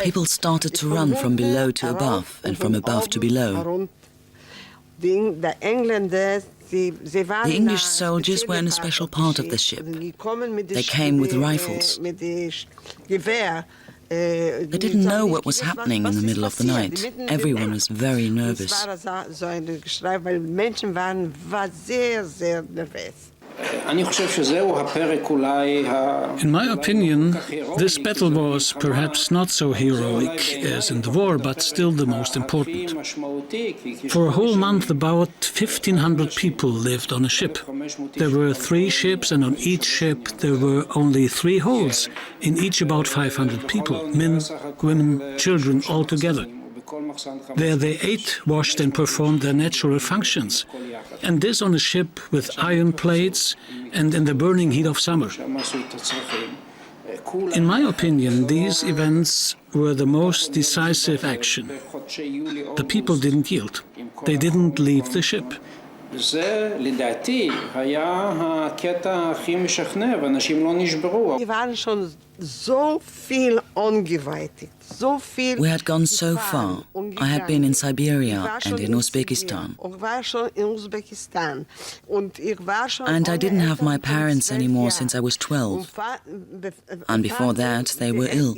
People started to run from below to above and from above to below. The English soldiers were in a special part of the ship. They came with rifles. They didn't know what was happening in the middle of the night. Everyone was very nervous. In my opinion, this battle was perhaps not so heroic as in the war, but still the most important. For a whole month, about 1,500 people lived on a ship. There were 3 ships, and on each ship there were only 3 holes, in each about 500 people, men, women, children, all together. There they ate, washed and performed their natural functions, and this on a ship with iron plates and in the burning heat of summer. In my opinion, these events were the most decisive action. The people didn't yield. They didn't leave the ship. זה לדעתי היה הקטע הכי משכנע ואנשים לא נשברו. Wir waren schon so viel angeweitigt, so viel. We had gone so far. I had been in Siberia and in Uzbekistan. And I didn't have my parents anymore since I was 12. And before that, they were ill.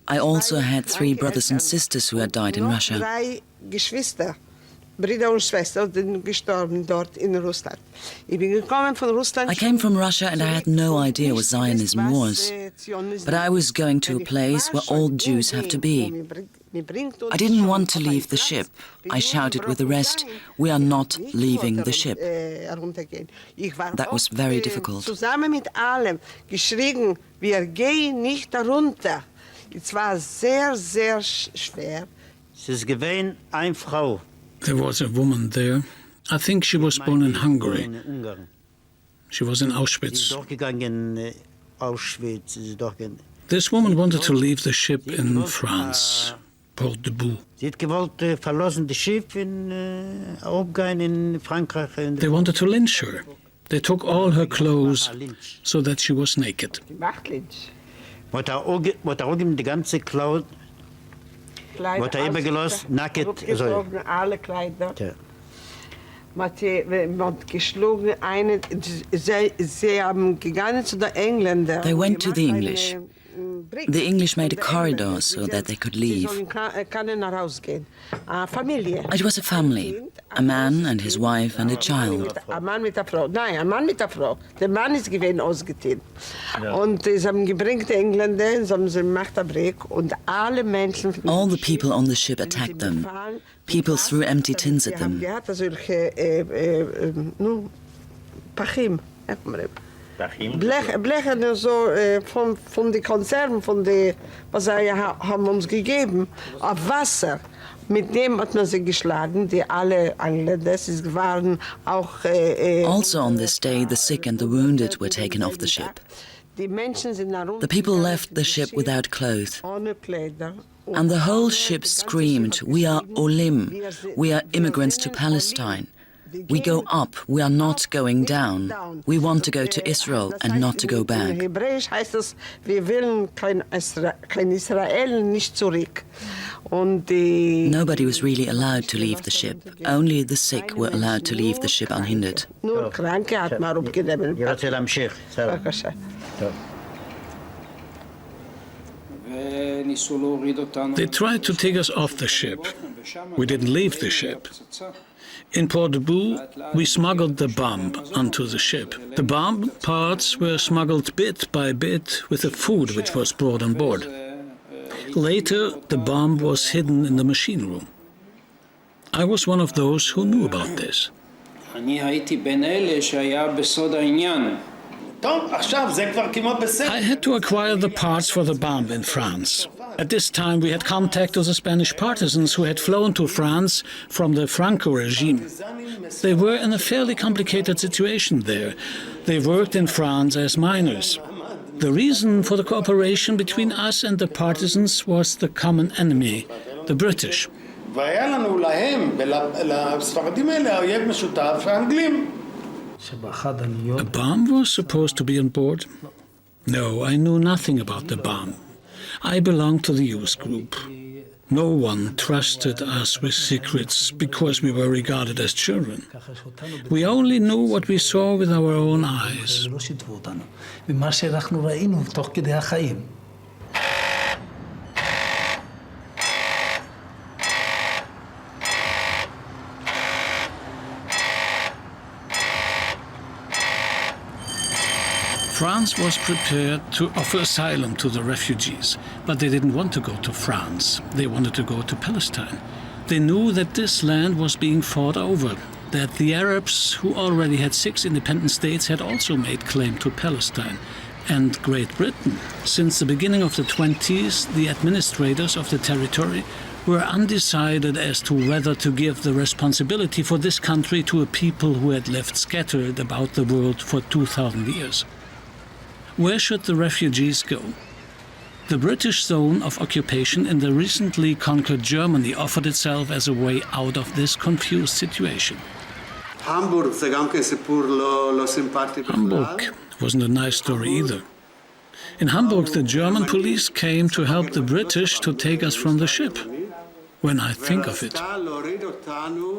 I also had 3 brothers and sisters who had died in Russia. Brüder und Schwestern sind gestorben dort in Russland. Ich bin gekommen von Russland. I came from Russia and I had no idea what Zionism was. But I was going to a place where all Jews have to be. I didn't want to leave the ship. I shouted with the rest, "We are not leaving the ship." That was very difficult. Zusammen mit allem geschrien, wir gehen nicht runter. Es war sehr, sehr schwer. Es ist gewesen eine Frau. There was a woman there. I think she was born in Hungary. She was in Auschwitz. This woman wanted to leave the ship in France, Port de Boux. Sie hat gewollt verlassen das Schiff in aufgehen in Frankreich. They wanted to lynch her. They took all her clothes so that she was naked. Wat auch die ganze Cloud. Wat er immer gelost, nackt. Alle Kleider. Man hat geschlagen, sie haben gegangen zu den Engländern. They went to the English. The English made a corridor so that they could leave. It was a family, a man and his wife and a child. Ein Mann mit der Frau. Nein, ein Mann mit der Frau. Der Mann ist gewesen ausgezogen. Und sie haben gebracht die Engländer, sie haben sie gemacht einen Brick und alle Menschen. All the people on the ship attacked them. People threw empty tins at them. Pachim. Blechen so von den Konserven, von den, was sie haben uns gegeben, auf Wasser. Mit dem hat man sie geschlagen, die alle Engländer, sie waren auch... Also on this day, the sick and the wounded were taken off the ship. The people left the ship without clothes. And the whole ship screamed, "We are Olim, we are immigrants to Palestine. We go up, we are not going down. We want to go to Israel and not to go back." In Hebräisch heißt es, wir wollen kein Israel, nicht zurück. Nobody was really allowed to leave the ship. Only the sick were allowed to leave the ship unhindered. Nur Kranke hat man aufgenommen. They tried to take us off the ship. We didn't leave the ship. In Port de Boux, we smuggled the bomb onto the ship. The bomb parts were smuggled bit by bit with the food which was brought on board. Later, the bomb was hidden in the machine room. I was one of those who knew about this. I had to acquire the parts for the bomb in France. At this time, we had contact with the Spanish partisans who had flown to France from the Franco regime. They were in a fairly complicated situation there. They worked in France as miners. The reason for the cooperation between us and the partisans was the common enemy, the British. A bomb was supposed to be on board? No, I knew nothing about the bomb. I belonged to the youth group. No one trusted us with secrets because we were regarded as children. We only knew what we saw with our own eyes. France was prepared to offer asylum to the refugees, but they didn't want to go to France. They wanted to go to Palestine. They knew that this land was being fought over, that the Arabs, who already had 6 independent states, had also made claim to Palestine. And Great Britain. Since the beginning of the 20s, the administrators of the territory were undecided as to whether to give the responsibility for this country to a people who had lived scattered about the world for 2,000 years. Where should the refugees go? The British zone of occupation in the recently conquered Germany offered itself as a way out of this confused situation. Hamburg wasn't a nice story either. In Hamburg, the German police came to help the British to take us from the ship. When I think of it,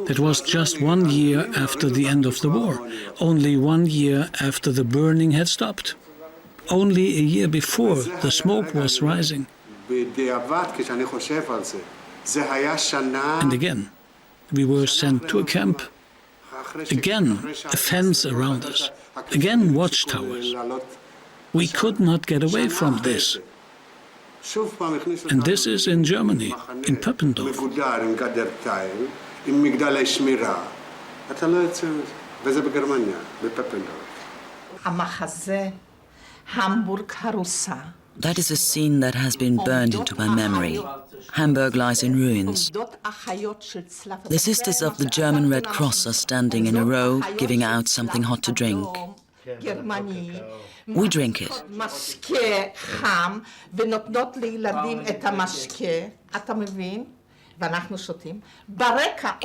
it was just 1 year after the end of the war, only 1 year after the burning had stopped. Only a year before, the smoke was rising. And again, we were sent to a camp. Again, a fence around us. Again, watchtowers. We could not get away from this. And this is in Germany, in Pöppendorf. That is a scene that has been burned into my memory. Hamburg lies in ruins. The sisters of the German Red Cross are standing in a row, giving out something hot to drink. We drink it.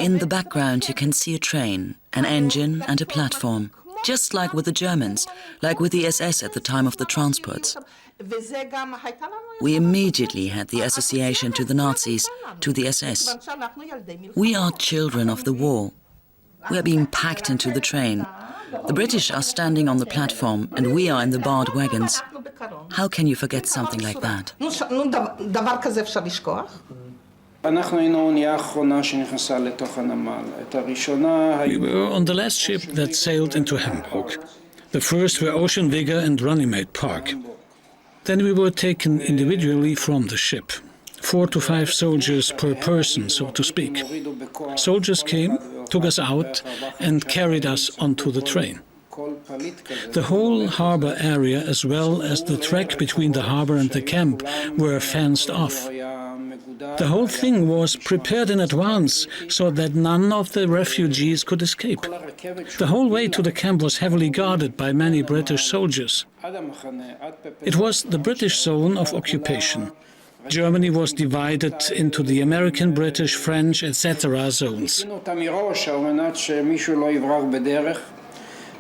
In the background you can see a train, an engine and a platform, just like with the Germans, like with the SS at the time of the transports. We immediately had the association to the Nazis, to the SS. We are children of the war. We are being packed into the train. The British are standing on the platform and we are in the barred wagons. How can you forget something like that? We were on the last ship that sailed into Hamburg. The first were Ocean Vigor and Runnymede Park. Then we were taken individually from the ship. 4 to 5 soldiers per person, so to speak. Soldiers came, took us out and carried us onto the train. The whole harbor area, as well as the track between the harbor and the camp, were fenced off. The whole thing was prepared in advance so that none of the refugees could escape. The whole way to the camp was heavily guarded by many British soldiers. It was the British zone of occupation. Germany was divided into the American, British, French, etc. zones.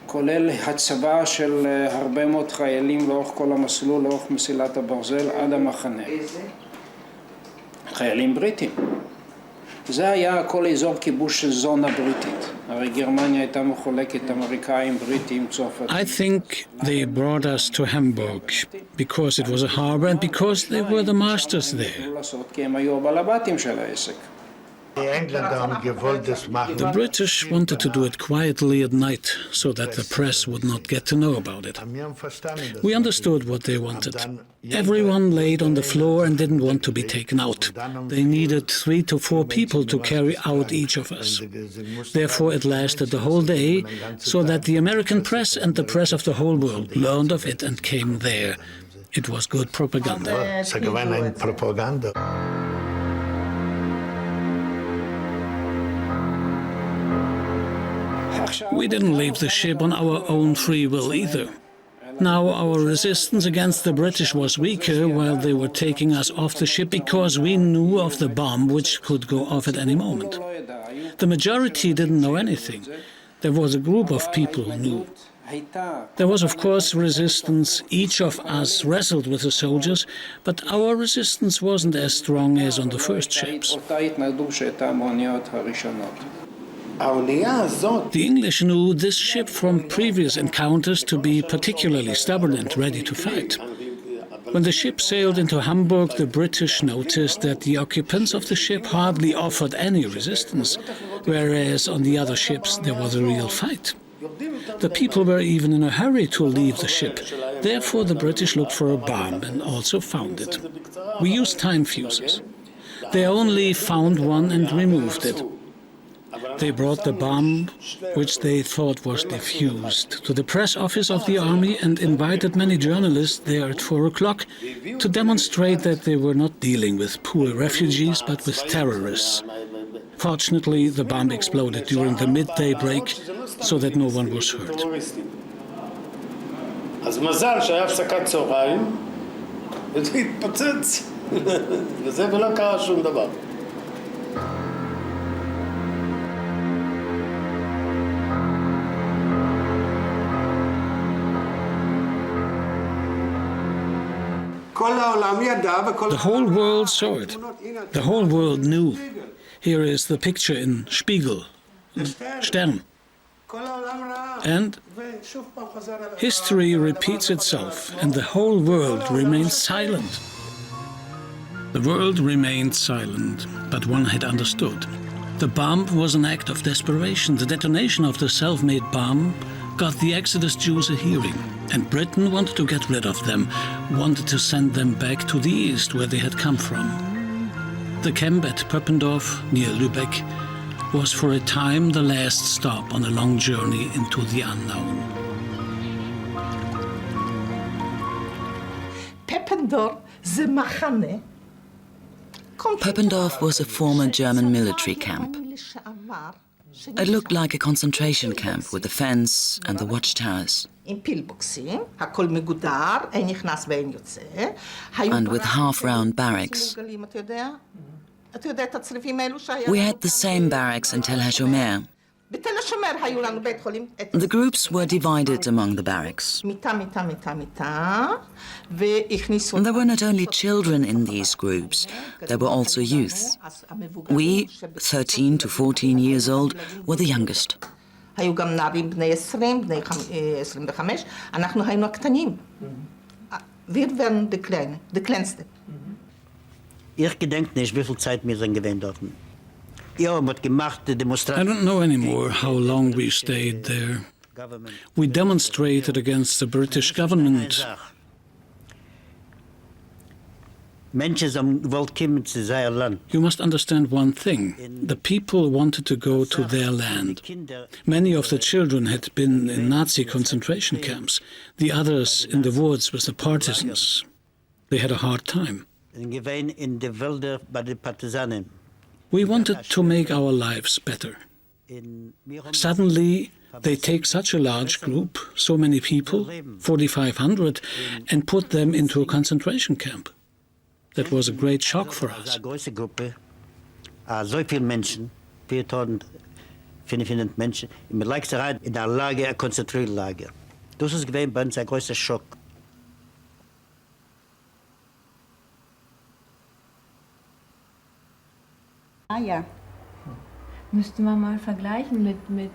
כולל הצבה של הרבה מאוד חיילים לאורך כל המסלול, לאורך מסילת הברזל עד המחנה. חיילים בריטים. זה היה כל אזור כיבוש של זונה בריטית. הרי גרמניה הייתה מחולקת אמריקאים, בריטים, צרפתים. I think they brought us to Hamburg because it was a harbor and because they were the masters there. כי הם היו הבעלבתים של העסק. The British wanted to do it quietly at night so that the press would not get to know about it. We understood what they wanted. Everyone laid on the floor and didn't want to be taken out. They needed 3 to 4 people to carry out each of us. Therefore it lasted the whole day so that the American press and the press of the whole world learned of it and came there. It was good propaganda. We didn't leave the ship on our own free will either. Now our resistance against the British was weaker while they were taking us off the ship because we knew of the bomb which could go off at any moment. The majority didn't know anything. There was a group of people who knew. There was of course resistance. Each of us wrestled with the soldiers, but our resistance wasn't as strong as on the first ships. The English knew this ship from previous encounters to be particularly stubborn and ready to fight. When the ship sailed into Hamburg, the British noticed that the occupants of the ship hardly offered any resistance, whereas on the other ships there was a real fight. The people were even in a hurry to leave the ship. Therefore the British looked for a bomb and also found it. We used time fuses. They only found one and removed it. They brought the bomb, which they thought was defused, to the press office of the army and invited many journalists there at 4 o'clock to demonstrate that they were not dealing with poor refugees but with terrorists. Fortunately, the bomb exploded during the midday break so that no one was hurt. אז מזל שהיה הפסקת צהריים, וזה התפוצץ. וזה ולא קרה שום דבר. The whole world saw it. The whole world knew. Here is the picture in Spiegel, Stern. And history repeats itself, and the whole world remains silent. The world remained silent, but one had understood. The bomb was an act of desperation. The detonation of the self-made bomb got the Exodus Jews a hearing, and Britain wanted to get rid of them, wanted to send them back to the east where they had come from. The camp at Pöppendorf, near Lübeck, was for a time the last stop on a long journey into the unknown. Pöppendorf was a former German military camp. It looked like a concentration camp with a fence and the watchtowers. And with half-round barracks. We had the same barracks in Tel HaShomer. The groups were divided among the barracks. And there were not only children in these groups, there were also youth. We, 13 to 14 years old, were the youngest. Ich gedenk nicht, wie viel Zeit wir sind gewesen dort. Ja, was gemacht, die I Demonstration. don't know anymore how long we stayed there. We demonstrated against the British government. You must understand one thing. The people wanted to go to their land. Many of the children had been in Nazi concentration camps, the others in the woods with the partisans. They had a hard time. We wanted to make our lives better. Suddenly, they take such a large group, so many people, 4,500, and put them into a concentration camp. That was a great shock for us. So viele Menschen, 4.500 Menschen, mit Leichterei in der Lager, ein Konzentrierlager. Das ist gewesen bei uns ein größter Schock. Ah ja. Müsste man mal vergleichen mit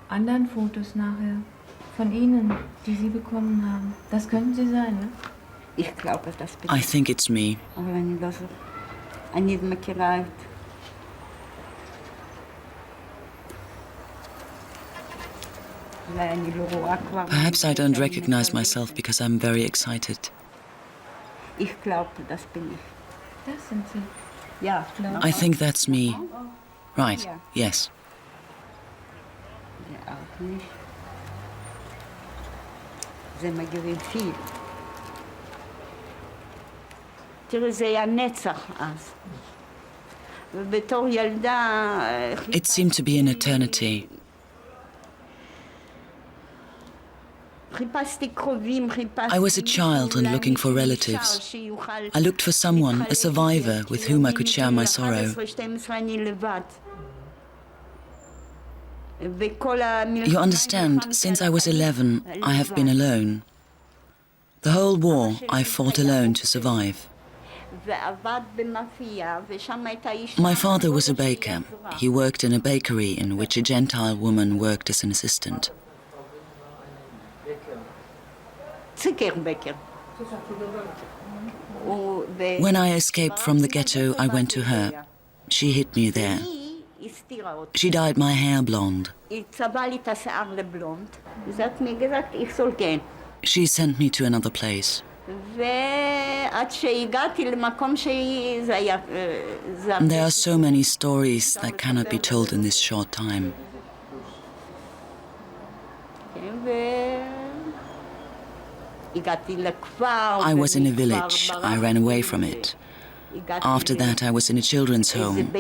anderen Fotos nachher von Ihnen, die Sie bekommen haben. Das könnten Sie sein, ne? Ich glaube, das bin I think it's me. אבל אני לא זוכרת. אני מכירה את... אולי אני לא רואה כבר... Perhaps I don't recognize myself because I'm very excited. Ich glaube, das bin ich. Das sind Sie. Ja, I think that's me. Right, yes. זה auch nicht. זה מגיבים viel. תראי, זה היה נצח אז. ובתור ילדה... It seemed to be an eternity. I was a child and looking for relatives. I looked for someone, a survivor, with whom I could share my sorrow. You understand, since I was 11, I have been alone. The whole war, I fought alone to survive. My father was a baker. He worked in a bakery in which a Gentile woman worked as an assistant. When I escaped from the ghetto, I went to her. She hid me there. She dyed my hair blonde. She sent me to another place. There are so many stories that cannot be told in this short time. I was in a village. I ran away from it. After that, I was in a children's home.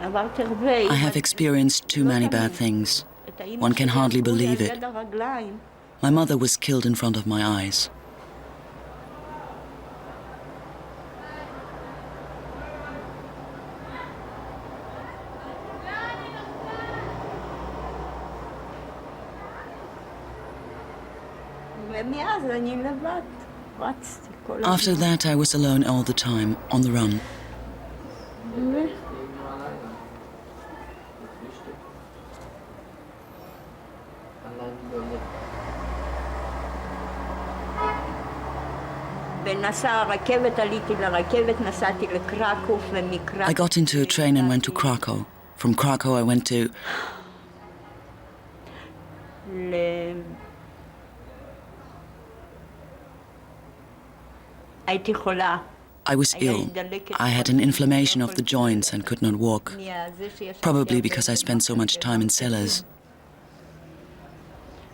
I have experienced too many bad things. One can hardly believe it. My mother was killed in front of my eyes. After that, I was alone all the time, on the run. I got into a train and went to Krakow. From Krakow, I went to... I was ill. I had an inflammation of the joints and could not walk. Probably because I spent so much time in cellars.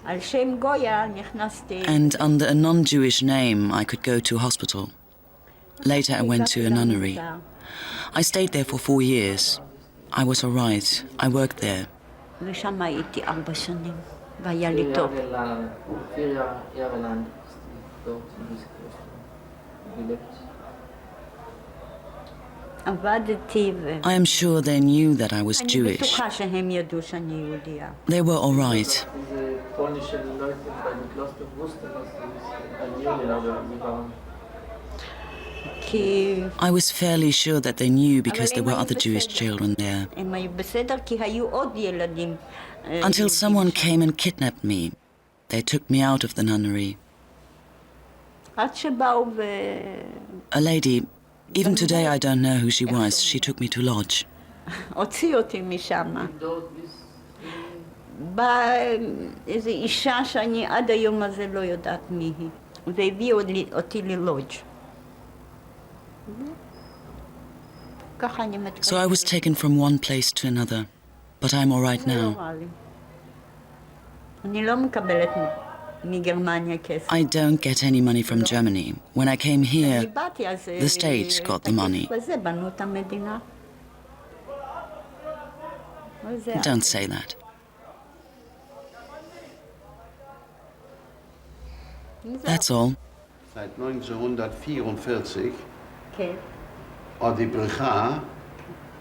And under a non-Jewish name, I could go to hospital. Later, I went to a nunnery. I stayed there for 4 years. I was all right. I worked there. I am sure they knew that I was Jewish. They were all right. I was fairly sure that they knew because there were other Jewish children there. Until someone came and kidnapped me. They took me out of the nunnery. A lady, even today I don't know who she was, she took me to lodge. So I was taken from one place to another, but I'm all right now. I don't get any money from Germany. When I came here, the state got the money. Don't say that. That's all. Seit 1944 hat die Bricha.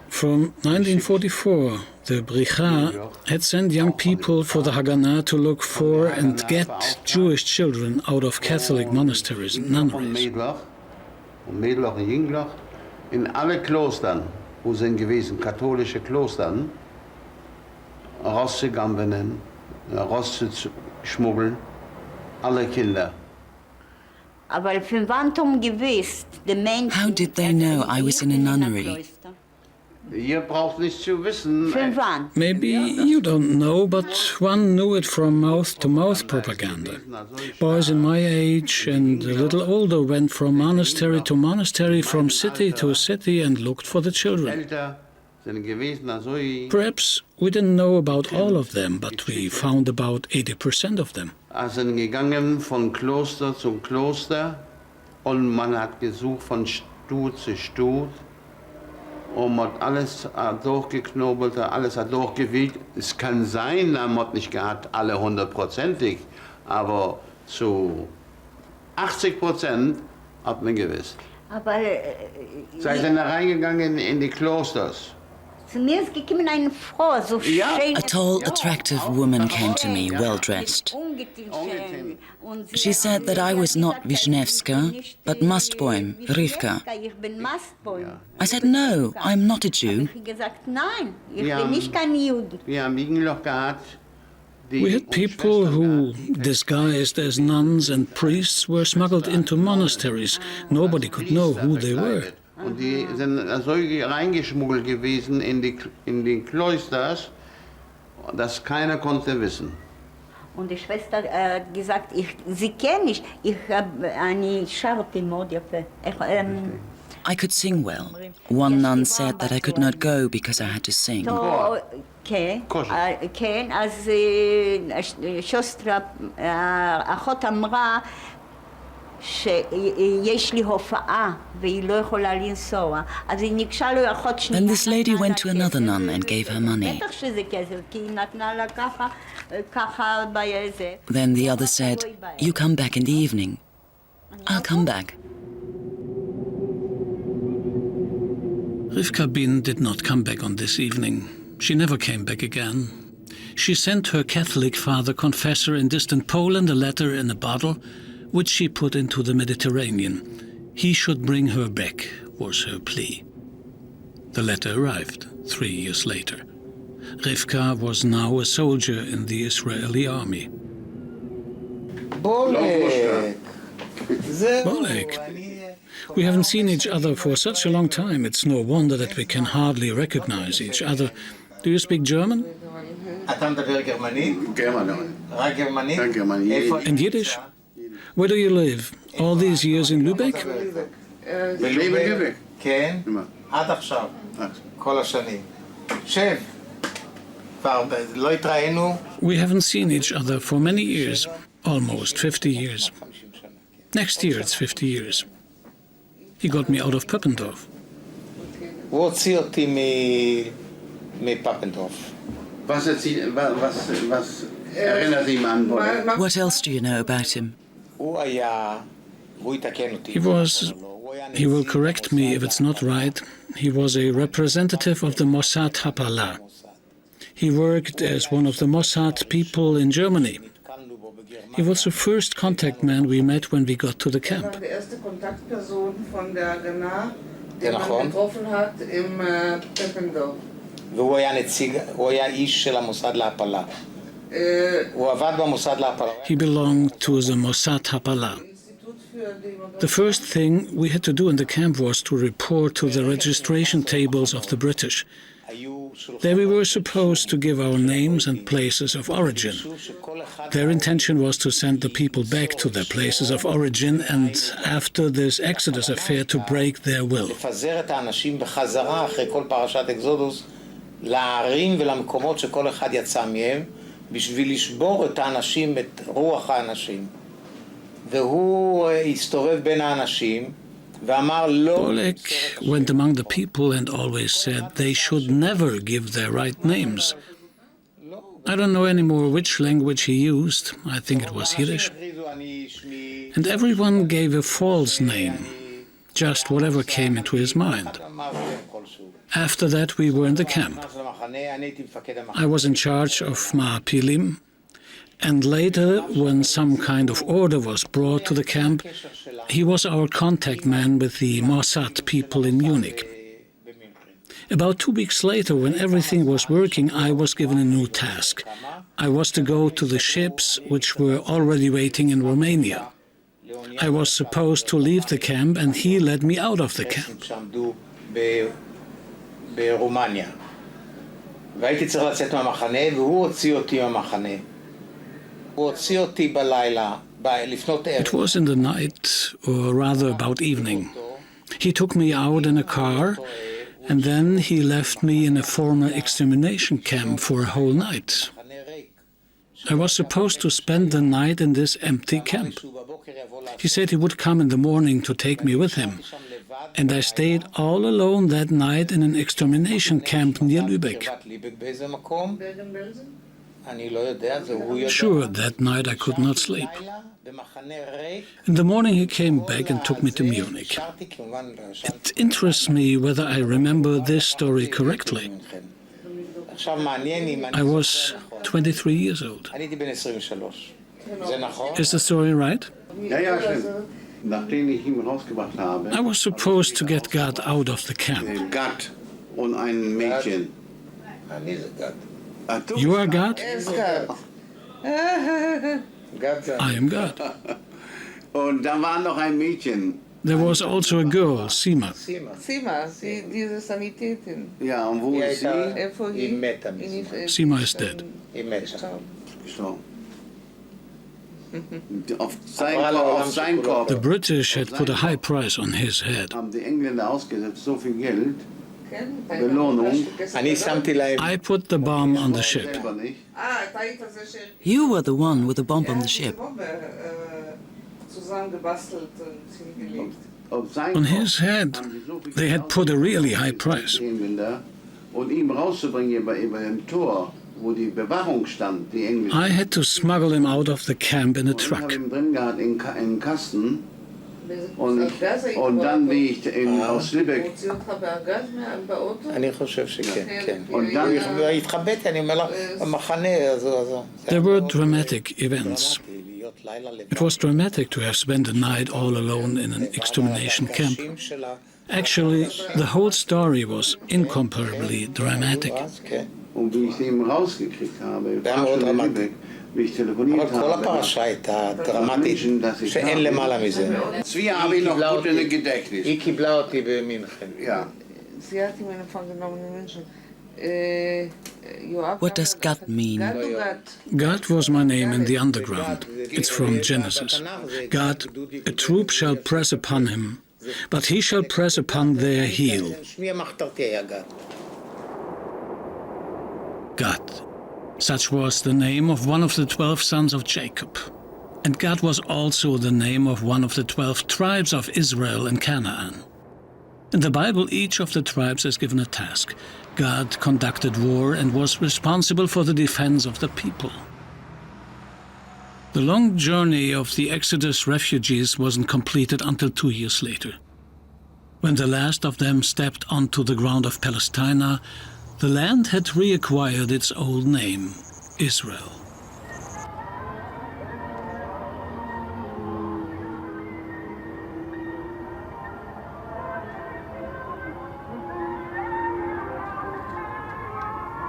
From 1944, the Bricha had sent young people for the Haganah to look for and get Jewish children out of Catholic monasteries and nunneries. Und Mädelach und Jinglach in alle Klostern, wo sind gewesen, katholische Klostern, rauszugammeln, rauszuschmuggeln, alle Kinder. How did they know I was in a nunnery? Ihr braucht nicht zu wissen. Maybe you don't know, but one knew it from mouth-to-mouth propaganda. Boys in my age and a little older went from monastery to monastery, from city to city, and looked for the children. Perhaps we didn't know about all of them, but we found about 80% of them. Sind gegangen von Kloster zu Kloster und man hat gesucht von Stuhl zu Stuhl. Und man hat alles durchgeknobelt, alles hat durchgewiegt. Es kann sein, man hat nicht gehabt, alle 100%, aber zu 80% hat man gewusst. Sie sind reingegangen in die Klosters. A tall, attractive woman came to me, well-dressed. She said that I was not Wisniewska, but Mastboim, Rivka. I said, no, I'm not a Jew. We had people who, disguised as nuns and priests, were smuggled into monasteries. Nobody could know who they were. Und die sind so reingeschmuggelt gewesen in die Klosters, dass keiner konnte wissen. Und die Schwester hat gesagt, sie kenne ich habe eine Scharte Mode. I could sing well. One nun said that I could not go because I had to sing. כן, אז שוסטרה, אחות אמרה שיש לי הופעה והיא לא יכולה לנסוע, אז היא ניגשה לו אחות שנייה. Then this lady went to another nun and gave her money. בטח שזה כסף, כי היא נתנה לה ככה באיזה. Then the other said, "You come back in the evening." "I'll come back." Rivka Bin did not come back on this evening. She never came back again. She sent her Catholic father confessor in distant Poland a letter in a bottle, which she put into the Mediterranean. He should bring her back, was her plea. The letter arrived 3 years later. Rivka was now a soldier in the Israeli army. Bolek. We haven't seen each other for such a long time. It's no wonder that we can hardly recognize each other. Do you speak German? And Yiddish? Where do you live? All these years in Lübeck? כן, עד עכשיו, כל השנים. שב. לא התראינו. We haven't seen each other for many years, almost 50 years. Next year it's 50 years. He got me out of Pöppendorf. הוא הוציא אותי מפפנדורף. What else do you know about him? הוא היה, והוא יתקן אותי. He will correct me if it's not right. He was a representative of the Mossad Hapala. He worked as one of the Mossad people in Germany. He was the first contact man we met when we got to the camp. והוא היה נציג, הוא היה איש של המוסד להפלה. הוא עבד במוסד להפלה. He belonged to the Mossad Hapala. The first thing we had to do in the camp was to report to the registration tables of the British. There we were supposed to give our names and places of origin. Their intention was to send the people back to their places of origin and, after this Exodus affair, to break their will. לפזר את האנשים בחזרה אחרי כל פרשת אקסודוס לערים ולמקומות שכל אחד יצא מהם בשביל לשבור את האנשים, את רוח האנשים. והוא הסתובב בין האנשים ואמר לא... Bolek went among the people and always said they should never give their right names. I don't know anymore which language he used. I think it was Yiddish. And everyone gave a false name, just whatever came into his mind. After that, we were in the camp. I was in charge of Ma'apilim, and later, when some kind of order was brought to the camp, he was our contact man with the Mossad people in Munich. About 2 weeks later, when everything was working, I was given a new task. I was to go to the ships which were already waiting in Romania. I was supposed to leave the camp, and he led me out of the camp. והייתי צריך לצאת מהמחנה, והוא הוציא אותי מהמחנה. הוא הוציא אותי בלילה, לפנות ערב. It was in the night, or rather about evening. He took me out in a car, and then he left me in a former extermination camp for a whole night. I was supposed to spend the night in this empty camp. He said he would come in the morning to take me with him, and I stayed all alone that night in an extermination camp near Lübeck. Sure, that night I could not sleep. In the morning he came back and took me to Munich. It interests me whether I remember this story correctly. I was 23 years old. Is the story right? I was supposed to get Gad out of the camp. Gad und ein Mädchen. You are God? I am God. Und da war noch ein Mädchen. There was also a girl, Sima. Sima, diese Sanitätin. Ja, und wo ist sie? Sima is dead. Gestorben. Auf sein Kopf. The British had put a high price on his head. Haben die Engländer ausgesetzt so viel Geld. Belohnung. I put the bomb on the ship. You were the one with the bomb on the ship. On his head, they had put a really high price. I had to smuggle him out of the camp in a truck. Und dann, wie ich aus Lübeck... אני חושב שכן, כן. dann... התחבאתי, אני אומר לך, במחנה, There were dramatic events. It was dramatic to have spent a night all alone in an extermination camp. Actually, the whole story was incomparably dramatic. Und wie ich ihn rausgekriegt habe, wie ich telefoniert habe. אבל כל הפרשה הייתה דרמטית, שאין למעלה מזה. צבי habe ich noch gut in Gedächtnis. היא קיבלה אותי במינכן. Ja. What does Gad mean? Gad was my name in the underground. It's from Genesis. Gad, a troop shall press upon him, but he shall press upon their heel. Gad. Such was the name of one of the 12 sons of Jacob. And Gad was also the name of one of the 12 tribes of Israel and Canaan. In the Bible, each of the tribes is given a task. Gad conducted war and was responsible for the defense of the people. The long journey of the Exodus refugees wasn't completed until 2 years later. When the last of them stepped onto the ground of Palestina, the land had reacquired its old name, Israel.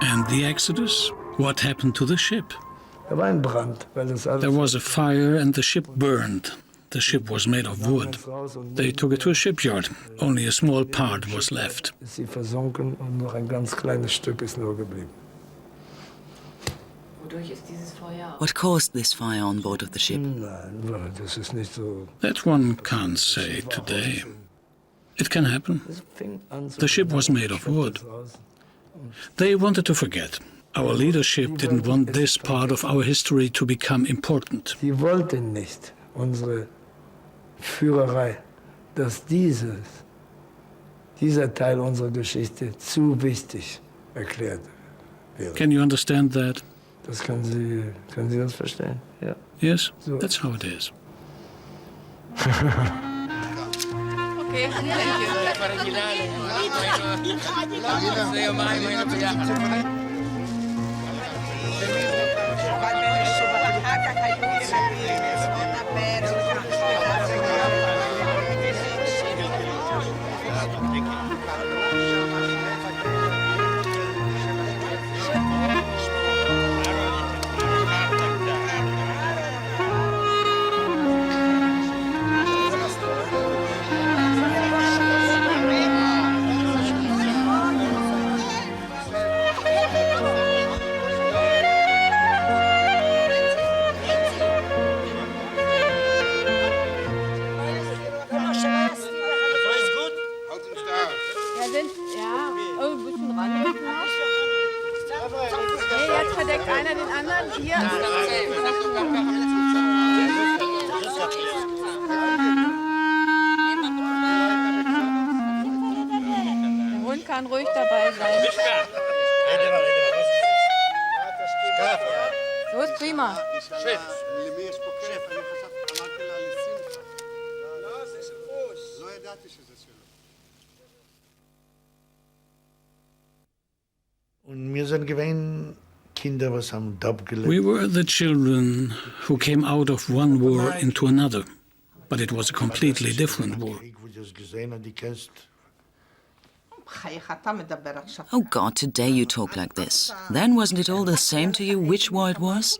And the Exodus? What happened to the ship? There was a fire and the ship burned. The ship was made of wood. They took it to a shipyard. Only a small part was left. What caused this fire on board of the ship? That one can't say today. It can happen. The ship was made of wood. They wanted to forget. Our leadership didn't want this part of our history to become important. Die wollten nicht, unsere Führerei, dass dieser Teil unserer Geschichte zu wichtig erklärt wird. Can you understand that? Das können Sie das verstehen? Ja. Yes, so. That's how it is. Okay, verdeckt einer den anderen. Hier. Der Hund kann ruhig dabei sein. So ist prima. We were the children who came out of one war into another, but it was a completely different war. Oh God, today you talk like this. Then wasn't it all the same to you which war it was?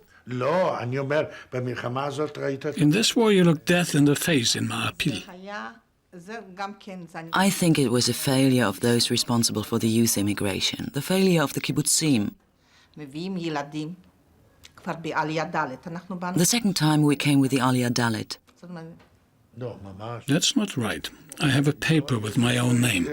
In this war you looked death in the face in Ma'apil. I think it was a failure of those responsible for the youth immigration, the failure of the kibbutzim. The second time we came with the Aliyah Dalet. That's not right. I have a paper with my own name.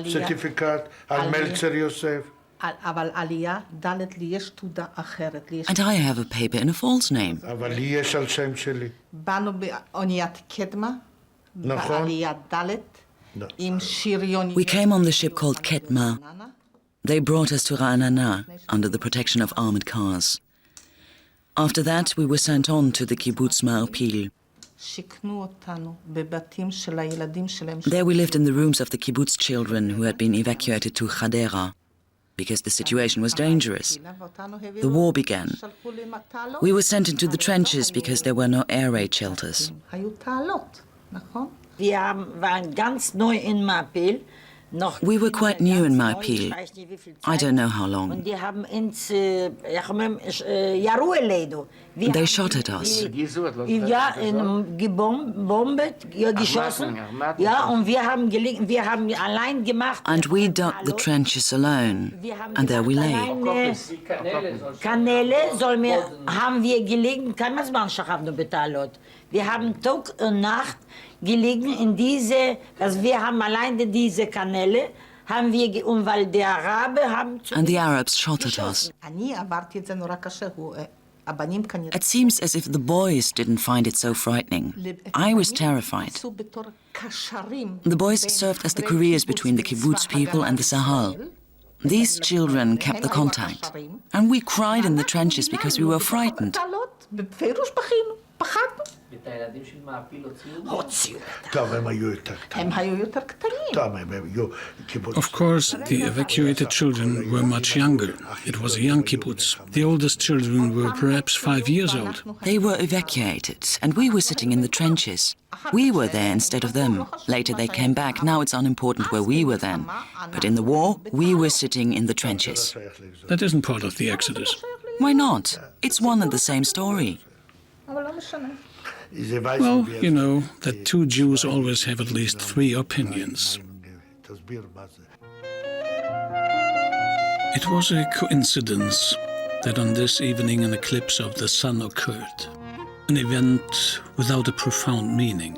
Certificate, Al Melzer Yosef. אבל עלייה ד' לי יש תעודה אחרת. And I have a paper in a false name. אבל לי יש על שם שלי. באנו באוניית קדמה, נכון. בעלייה ד' עם שריוניות. We came on the ship called Ketma. They brought us to Ra'anana under the protection of armored cars. After that, we were sent on to the kibbutz Ma'arpil. שיכנו אותנו בבתים של הילדים שלהם. There we lived in the rooms of the kibbutz children who had been evacuated to Hadera because the situation was dangerous. The war began. We were sent into the trenches because there were no air raid shelters. היו תעלות, נכון? Wir waren ganz neu in Ma'arpil. We were quite new in Ma'arpil. I don't know how long. They shot at us. Ja, gebombt, geschossen. Ja, und wir haben allein gemacht. And we dug the trenches alone, and there we lay. Kanäle haben wir gelegen, כמה זמן שכבנו בתעלות. Wir haben Tag und Nacht gelegen in diese, also wir haben alleine diese Kanäle, haben wir, und weil die Araber haben... And the Arabs shot at us. It seems as if the boys didn't find it so frightening. I was terrified. The boys served as the couriers between the kibbutz people and the Sahel. These children kept the contact. And we cried in the trenches because we were frightened. את הילדים של מעפיל הוציאו. טוב, הם היו יותר קטנים. הם היו יותר קטנים. טוב, הם היו קיבוץ. Of course, the evacuated children were much younger. It was a young kibbutz. The oldest children were perhaps 5 years old. They were evacuated, and we were sitting in the trenches. We were there instead of them. Later they came back. Now it's unimportant where we were then. But in the war, we were sitting in the trenches. That isn't part of the Exodus. Why not? It's one and the same story. Well, you know that two Jews always have at least 3 opinions. It was a coincidence that on this evening an eclipse of the sun occurred, an event without a profound meaning.